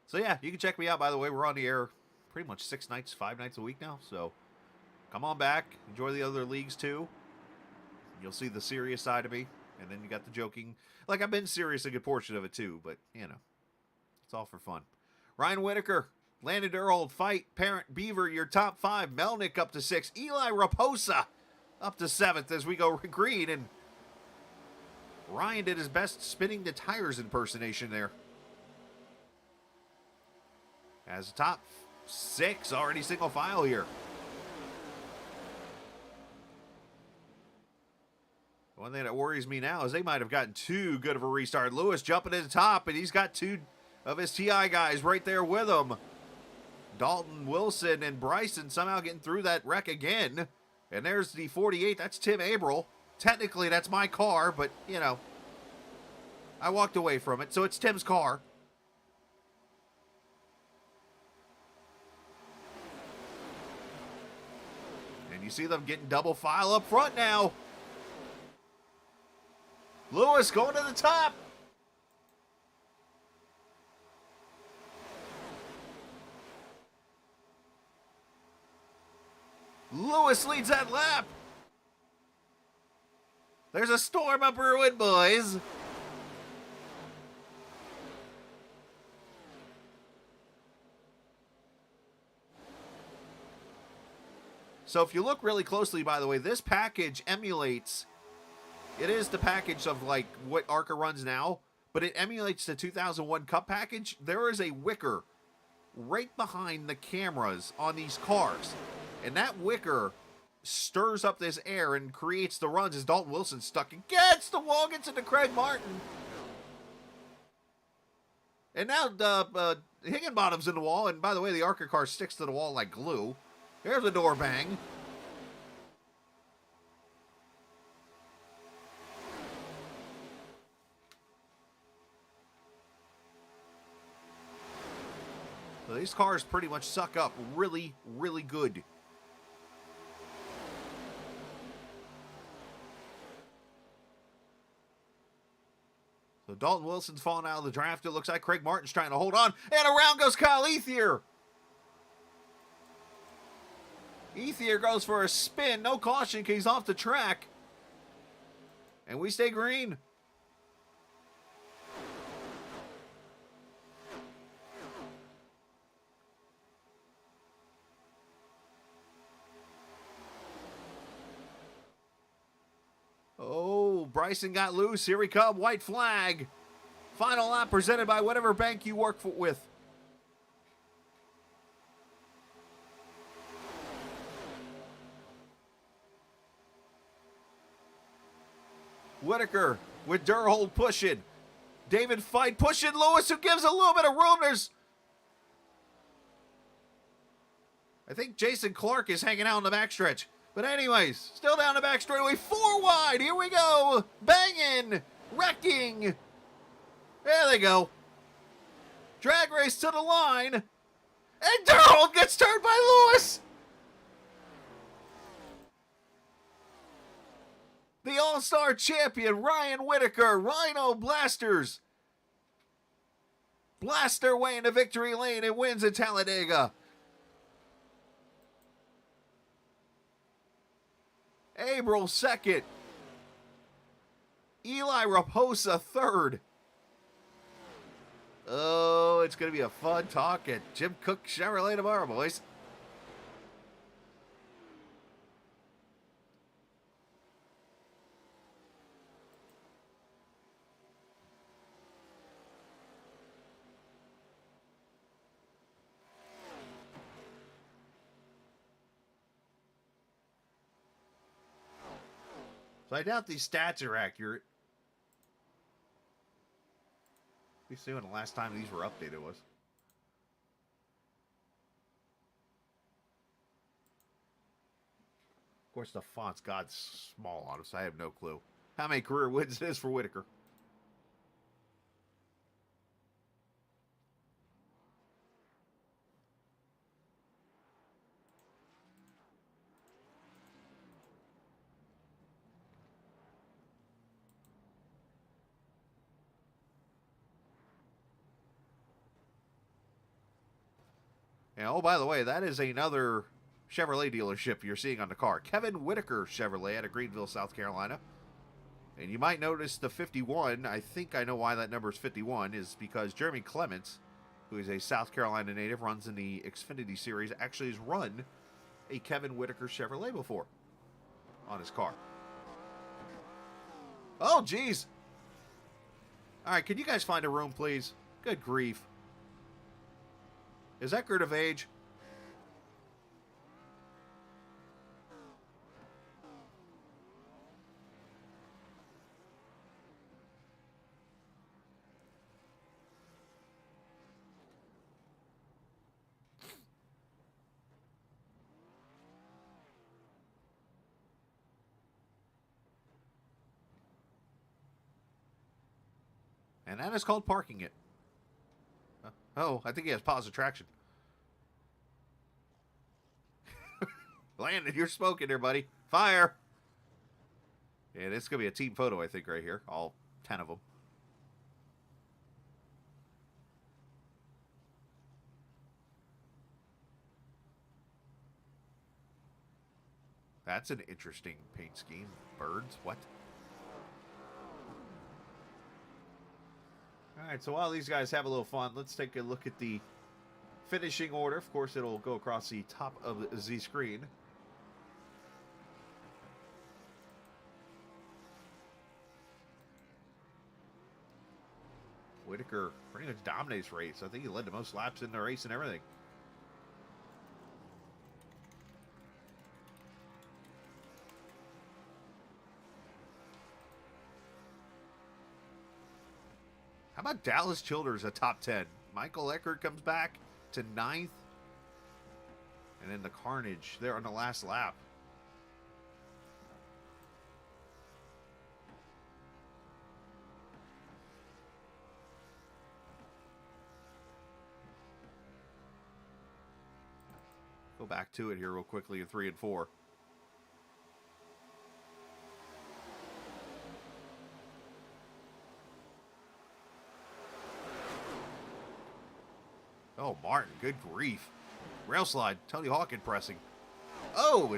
So yeah, you can check me out, by the way. We're on the air pretty much 5 nights a week now. So come on back. Enjoy the other leagues too. You'll see the serious side of me. And then you got the joking. Like, I've been serious a good portion of it too, but you know, it's all for fun. Ryan Whitaker, Landon Durhold, Fight, Parent, Beaver, your top 5. Melnick up to 6. Eli Raposa up to 7th as we go green. And Ryan did his best spinning the tires impersonation there. As top 6, already single file here. One thing that worries me now is they might have gotten too good of a restart. Lewis jumping to the top, and he's got 2 of his TI guys right there with him. Dalton Wilson and Bryson somehow getting through that wreck again. And there's the 48. That's Tim Averill. Technically, that's my car, but, you know, I walked away from it, so it's Tim's car. And you see them getting double file up front now. Lewis going to the top. Lewis leads that lap. There's a storm up Irwin, boys. So if you look really closely, by the way, this package emulates, it is the package of like what ARCA runs now, but it emulates the 2001 Cup package. There is a wicker right behind the cameras on these cars. And that wicker stirs up this air and creates the runs as Dalton Wilson stuck against the wall, gets into Craig Martin. And now Higginbottom's in the wall. And by the way, the ARCA car sticks to the wall like glue. Here's the door bang. So these cars pretty much suck up really, really good. So Dalton Wilson's falling out of the draft. It looks like Craig Martin's trying to hold on. And around goes Kyle Ethier. Ethier goes for a spin. No caution because he's off the track. And we stay green. Oh, Bryson got loose. Here we come. White flag. Final lap presented by whatever bank you work with. Whitaker with Durhold pushing. David Fight pushing Lewis, who gives a little bit of room. I think Jason Clark is hanging out in the backstretch. But anyways, still down the back straightaway, 4 wide. Here we go. Banging. Wrecking. There they go. Drag race to the line. And Durhold gets turned by Lewis. The All-Star champion, Ryan Whitaker, Rhino Blasters. Blast their way into victory lane and wins at Talladega. Averill second. Eli Raposa third. Oh, it's going to be a fun talk at Jim Cook Chevrolet tomorrow, boys. So I doubt these stats are accurate. Let me see when the last time these were updated was. Of course, the font's God's small on it, so I have no clue how many career wins it is for Whitaker. And oh, by the way, that is another Chevrolet dealership you're seeing on the car. Kevin Whitaker Chevrolet out of Greenville, South Carolina. And you might notice the 51. I think I know why that number is 51, is because Jeremy Clements, who is a South Carolina native, runs in the Xfinity Series, actually has run a Kevin Whitaker Chevrolet before on his car. Oh, geez. All right, can you guys find a room, please? Good grief. Is that Gert of age? And that is called parking it. Oh, I think he has positive traction. Landon, you're smoking there, buddy. Fire! And it's going to be a team photo, I think, right here. All 10 of them. That's an interesting paint scheme. Birds? What? Alright, so while these guys have a little fun, let's take a look at the finishing order. Of course, it'll go across the top of the screen. Whitaker pretty much dominates race. I think he led the most laps in the race and everything. How about Dallas Childers a top 10? Michael Eckert comes back to 9th. And then the carnage there on the last lap. Go back to it here real quickly in 3 and 4. Oh, Martin, good grief. Rail slide, Tony Hawk pressing. Oh,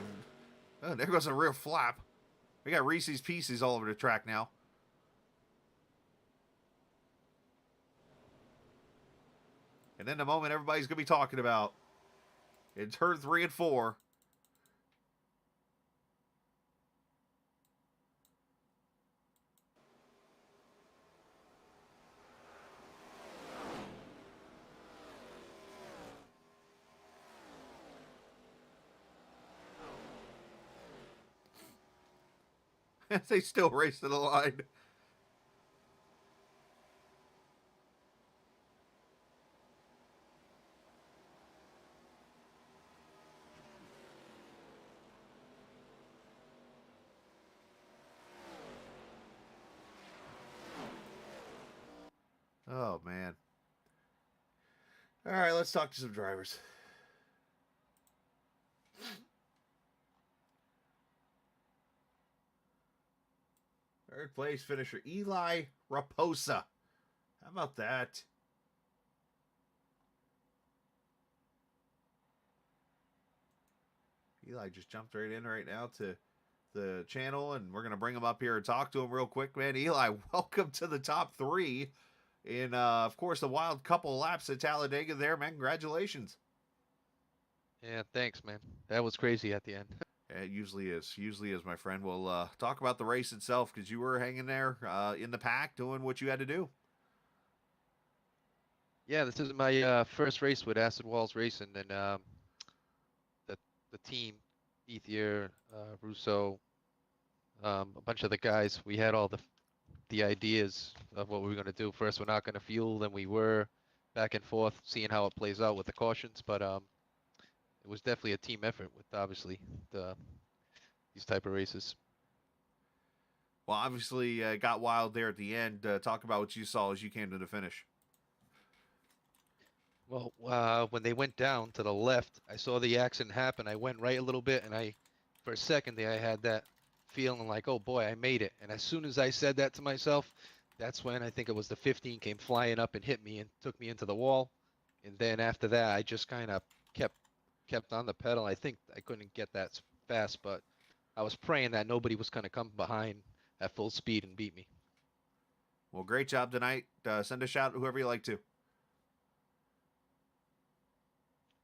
and there goes a rear flap. We got Reese's Pieces all over the track now. And then the moment everybody's going to be talking about in turn 3 and 4. They still race to the line. Oh, man. All right, let's talk to some drivers. Third place finisher, Eli Raposa. How about that? Eli just jumped right in right now to the channel, and we're going to bring him up here and talk to him real quick, man. Eli, welcome to the top 3. In, of course, the wild couple laps at Talladega there, man. Congratulations. Yeah, thanks, man. That was crazy at the end. It usually is. Usually is, my friend. We'll talk about the race itself, because you were hanging there in the pack doing what you had to do. Yeah, this is my first race with Acid Walls Racing, and the team, Ethier, Russo, A bunch of the guys, we had all the ideas of what we were going to do. First, we're not going to fuel, then we were back and forth, seeing how it plays out with the cautions. But it was definitely a team effort with obviously these type of races. Well, obviously, got wild there at the end. Talk about what you saw as you came to the finish. Well, when they went down to the left, I saw the accident happen. I went right a little bit, and for a second there, I had that feeling like, oh boy, I made it. And as soon as I said that to myself, that's when I think it was the 15 came flying up and hit me and took me into the wall. And then after that, I just kind of kept on the pedal. I think I couldn't get that fast, but I was praying that nobody was going to come behind at full speed and beat me. Well, great job tonight. Send a shout to whoever you like to.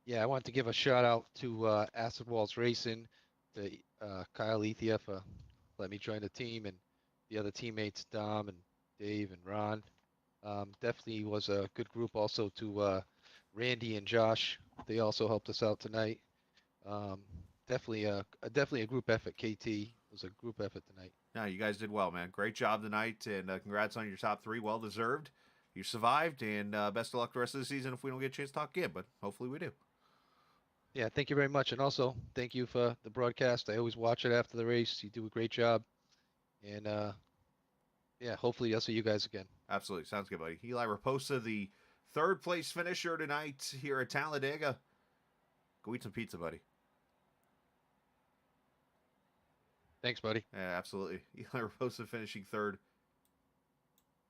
Yeah, I want to give a shout out to Acid Walls Racing, to Kyle Ethia for letting me join the team, and the other teammates, Dom and Dave and Ron. Definitely was a good group. Also to Randy and Josh. They also helped us out tonight. Definitely a group effort. KT was a group effort tonight. No, you guys did well, man. Great job tonight, and congrats on your top 3. Well deserved. You survived, and best of luck the rest of the season if we don't get a chance to talk again, but hopefully we do. Yeah, thank you very much. And also, thank you for the broadcast. I always watch it after the race. You do a great job. And, yeah, hopefully I'll see you guys again. Absolutely. Sounds good, buddy. Eli Raposa, the 3rd place finisher tonight here at Talladega. Go eat some pizza, buddy. Thanks, buddy. Yeah, absolutely. Eli Raposa finishing 3rd.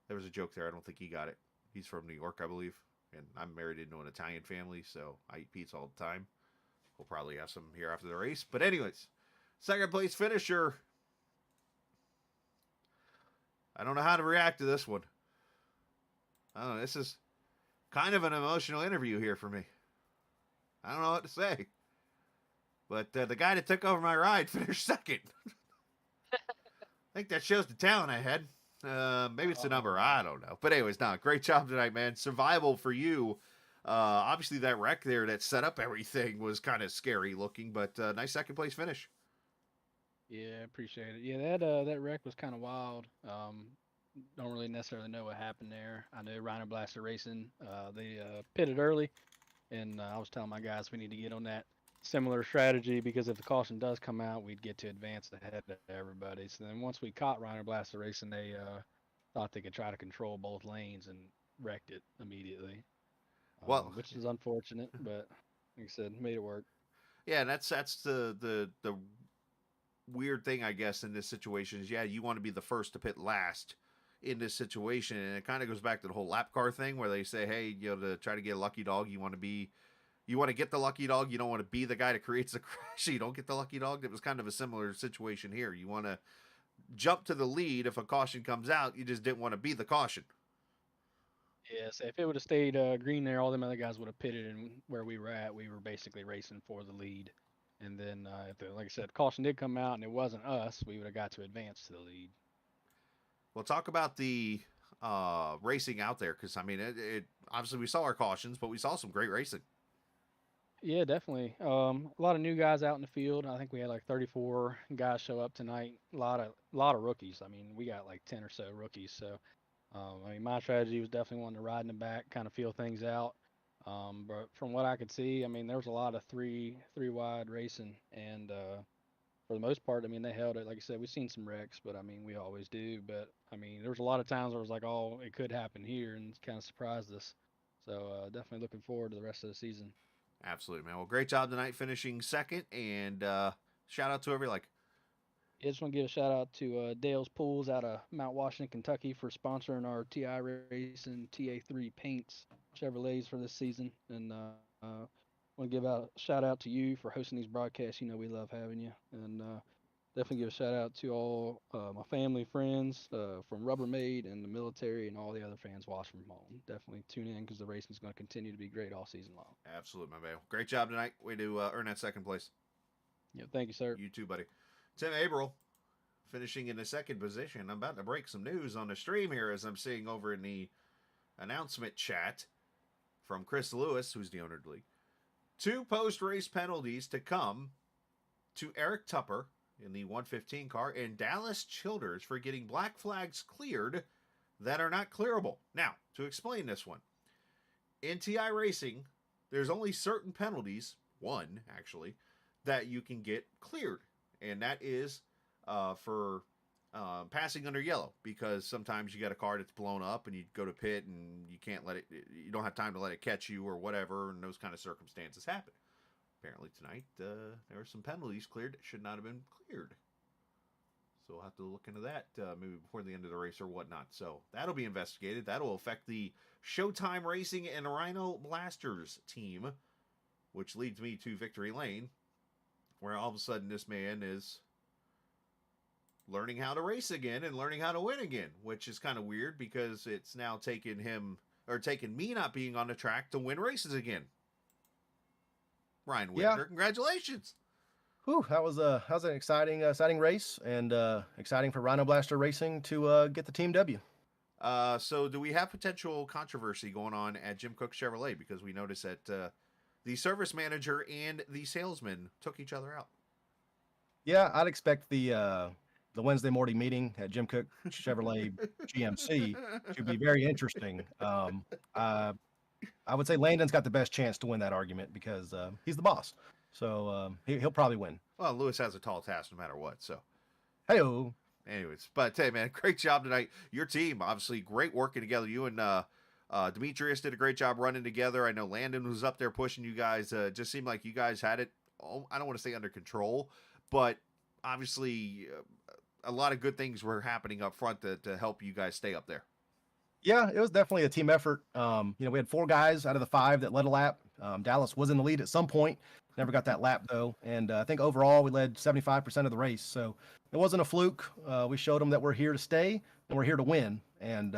There was a joke there. I don't think he got it. He's from New York, I believe. And I'm married into an Italian family, so I eat pizza all the time. We'll probably have some here after the race. But anyways, 2nd place finisher. I don't know how to react to this one. I don't know. This is kind of an emotional interview here for me. I don't know what to say. But the guy that took over my ride finished 2nd. I think that shows the talent I had. Maybe it's the number. I don't know. But anyways, great job tonight, man. Survival for you. Obviously, that wreck there that set up everything was kind of scary looking, but nice 2nd place finish. Yeah, appreciate it. Yeah, that wreck was kind of wild. Don't really necessarily know what happened there. I know Rhino Blaster Racing, they pitted early, and I was telling my guys we need to get on that similar strategy because if the caution does come out, we'd get to advance ahead of everybody. So then once we caught Rhino Blaster Racing, they thought they could try to control both lanes and wrecked it immediately. Well, which is unfortunate, but like I said, made it work. Yeah, and that's the weird thing, I guess, in this situation is, yeah, you want to be the first to pit last in this situation, and it kind of goes back to the whole lap car thing where they say, hey, to try to get a lucky dog, you want to get the lucky dog, you don't want to be the guy that creates the crash, you don't get the lucky dog. It was kind of a similar situation here. You want to jump to the lead if a caution comes out, you just didn't want to be the caution. Yes, if it would have stayed green there, all them other guys would have pitted, and where we were at, we were basically racing for the lead. And then, like I said, caution did come out and it wasn't us, we would have got to advance to the lead. Well, talk about the racing out there, because, I mean, it obviously we saw our cautions, but we saw some great racing. Yeah, definitely. A lot of new guys out in the field. I think we had like 34 guys show up tonight. A lot of rookies. I mean, we got like 10 or so rookies. So, I mean, my strategy was definitely wanting to ride in the back, kind of feel things out. But from what I could see, I mean, there was a lot of three wide racing, and for the most part, I mean, they held it. Like I said, we've seen some wrecks, but I mean, we always do. But I mean, there was a lot of times where it was like, oh, it could happen here, and it kind of surprised us. So definitely looking forward to the rest of the season. Absolutely, man. Well, great job tonight finishing 2nd, and shout out to whoever you like. I just want to give a shout out to Dale's Pools out of Mount Washington, Kentucky for sponsoring our TI Racing TA3 paints Chevrolets for this season. And want to give a shout out to you for hosting these broadcasts. You know we love having you. And definitely give a shout out to all my family, friends from Rubbermaid and the military and all the other fans watching from home. Definitely tune in because the racing is going to continue to be great all season long. Absolutely, my man. Great job tonight. Way to earn that 2nd place. Yeah, thank you, sir. You too, buddy. Tim Averill finishing in the 2nd position. I'm about to break some news on the stream here as I'm seeing over in the announcement chat from Chris Lewis, who's the owner of the league. 2 post-race penalties to come to Eric Tupper in the 115 car, and Dallas Childers for getting black flags cleared that are not clearable. Now, to explain this one, in TI Racing, there's only certain penalties, one actually, that you can get cleared, and that is for passing under yellow, because sometimes you got a car that's blown up and you go to pit and you can't let it, you don't have time to let it catch you or whatever, and those kind of circumstances happen. Apparently tonight there were some penalties cleared that should not have been cleared, so we'll have to look into that maybe before the end of the race or whatnot. So that'll be investigated. That'll affect the Showtime Racing and Rhino Blasters team, which leads me to Victory Lane, where all of a sudden this man is learning how to race again and learning how to win again, which is kind of weird because it's now taken me not being on the track to win races again. Ryan Whitaker, congratulations. Whew, that was an exciting race, and exciting for Rhino Blaster Racing to get the team W. So do we have potential controversy going on at Jim Cook Chevrolet, because we noticed that the service manager and the salesman took each other out? Yeah, I'd expect the Wednesday morning meeting at Jim Cook Chevrolet GMC to be very interesting. I would say Landon's got the best chance to win that argument because he's the boss. So he'll probably win. Well, Lewis has a tall task no matter what. So, hey-o. Anyways, but hey, man, great job tonight. Your team, obviously, great working together. You and Demetrius did a great job running together. I know Landon was up there pushing you guys. Just seemed like you guys had it, I don't want to say under control, but obviously a lot of good things were happening up front to help you guys stay up there. Yeah, it was definitely a team effort. We had 4 guys out of the 5 that led a lap. Dallas was in the lead at some point, never got that lap though. And I think overall we led 75% of the race. So it wasn't a fluke. We showed them that we're here to stay and we're here to win. And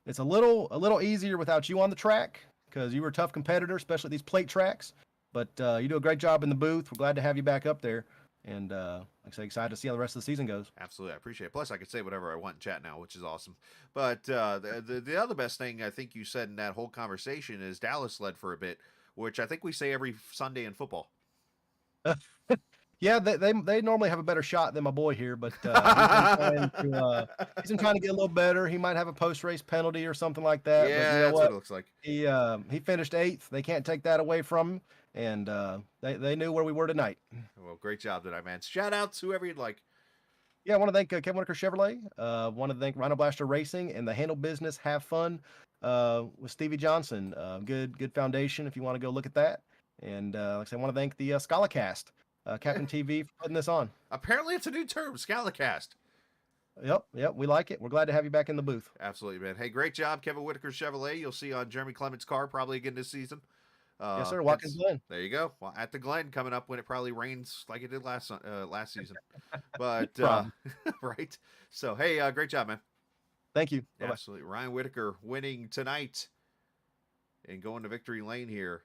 it's a little easier without you on the track because you were a tough competitor, especially these plate tracks. But you do a great job in the booth. We're glad to have you back up there. And like I say, excited to see how the rest of the season goes. Absolutely. I appreciate it. Plus, I can say whatever I want in chat now, which is awesome. But the other best thing I think you said in that whole conversation is Dallas led for a bit, which I think we say every Sunday in football. Yeah, they normally have a better shot than my boy here, but he's been trying to get a little better. He might have a post-race penalty or something like that. Yeah, but you know that's what it looks like. He finished 8th. They can't take that away from him, and they knew where we were tonight. Well, great job tonight, man. Shout out to whoever you'd like. Yeah, I want to thank Kevin Whitaker Chevrolet. Want to thank Rhino Blaster Racing and the Handle Business Have Fun with Stevie Johnson. Good foundation if you want to go look at that. And like I said, I want to thank the Scalacast, Captain TV, for putting this on. Apparently, it's a new term, Scalacast. Yep, we like it. We're glad to have you back in the booth. Absolutely, man. Hey, great job, Kevin Whitaker Chevrolet. You'll see on Jeremy Clement's car probably again this season. Yes, sir. Watkins Glen. There you go. Well, at the Glen coming up when it probably rains like it did last season. But right. So hey, great job, man. Thank you. Absolutely. Bye-bye. Ryan Whitaker winning tonight and going to victory lane here.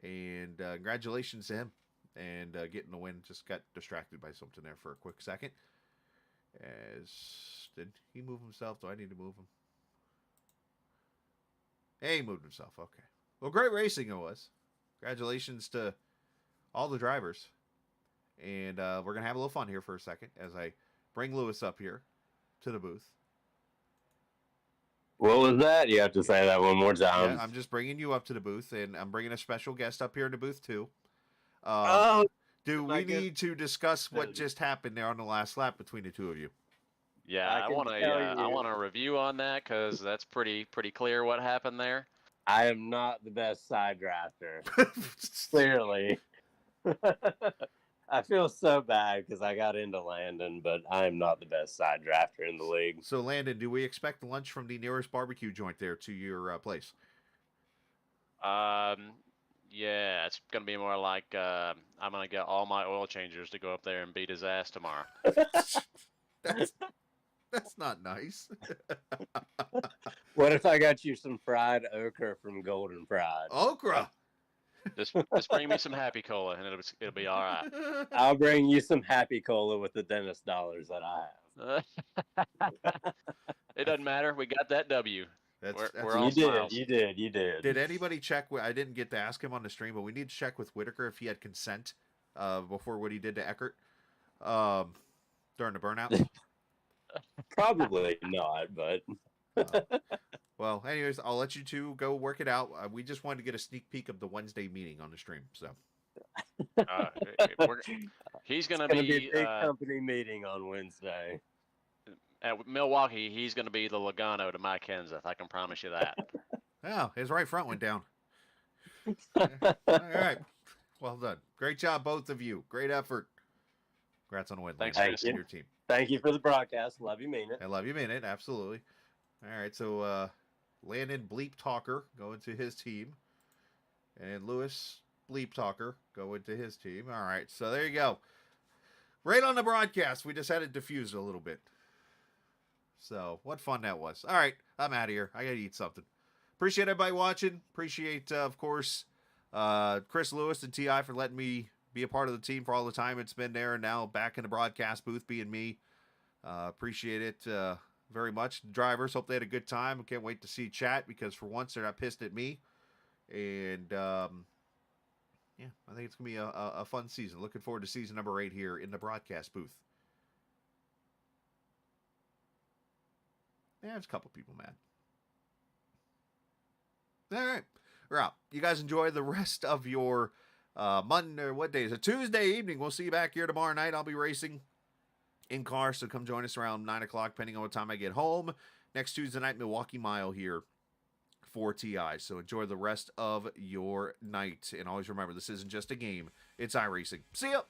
And congratulations to him and getting the win. Just got distracted by something there for a quick second. Did he move himself? Do I need to move him? Hey, he moved himself. Okay. Well, great racing it was. Congratulations to all the drivers. And we're going to have a little fun here for a second as I bring Lewis up here to the booth. What was that? You have to say that one more time. Yeah, I'm just bringing you up to the booth, and I'm bringing a special guest up here in the booth, too. Do we need to discuss what just happened there on the last lap between the two of you? Yeah, I want a review on that because that's pretty clear what happened there. I am not the best side drafter. Clearly. I feel so bad because I got into Landon, but I am not the best side drafter in the league. So, Landon, do we expect lunch from the nearest barbecue joint there to your place? Yeah, it's gonna be more like I'm gonna get all my oil changers to go up there and beat his ass tomorrow. That's not nice. What if I got you some fried okra from Golden Fried? Okra. Just bring me some Happy Cola and it'll be all right. I'll bring you some Happy Cola with the dentist dollars that I have. It doesn't matter. We got that W. That's We're all You did. smiles. You did. You did. Did anybody check? I didn't get to ask him on the stream, but we need to check with Whitaker if he had consent before what he did to Eckert during the burnout. Probably not, but Well, anyways, I'll let you two go work it out. We just wanted to get a sneak peek of the Wednesday meeting on the stream. So He's going it's to gonna be be a big company meeting on Wednesday. at Milwaukee. He's going to be the Logano to my Kenseth. I can promise you that. yeah, his right front went down. All right, well done. Great job, both of you. Great effort. Congrats on the win. Thanks, Landon, Chris. and your team. Thank you for the broadcast. Love you, mean it. I love you, mean it. Absolutely. All right, so Landon Bleep Talker going to his team, and Lewis Bleep Talker going to his team. All right, so there you go. Right on the broadcast, we just had it diffused a little bit. So what fun that was. All right, I'm out of here. I gotta eat something. Appreciate everybody watching. Appreciate, of course, Chris Lewis and TI for letting me be a part of the team for all the time it's been there, and now back in the broadcast booth being me. Appreciate it very much. The drivers, hope they had a good time. I can't wait to see chat because for once they're not pissed at me. And yeah, I think it's going to be a fun season. Looking forward to season number 8 here in the broadcast booth. Yeah, there's a couple people mad. All right, we're out. You guys enjoy the rest of your Monday, or what day is it? Tuesday evening. We'll see you back here tomorrow night. I'll be racing in car, so come join us around 9 o'clock, depending on what time I get home. Next Tuesday night, Milwaukee Mile here for TI. So enjoy the rest of your night. And always remember, this isn't just a game. It's iRacing. See ya!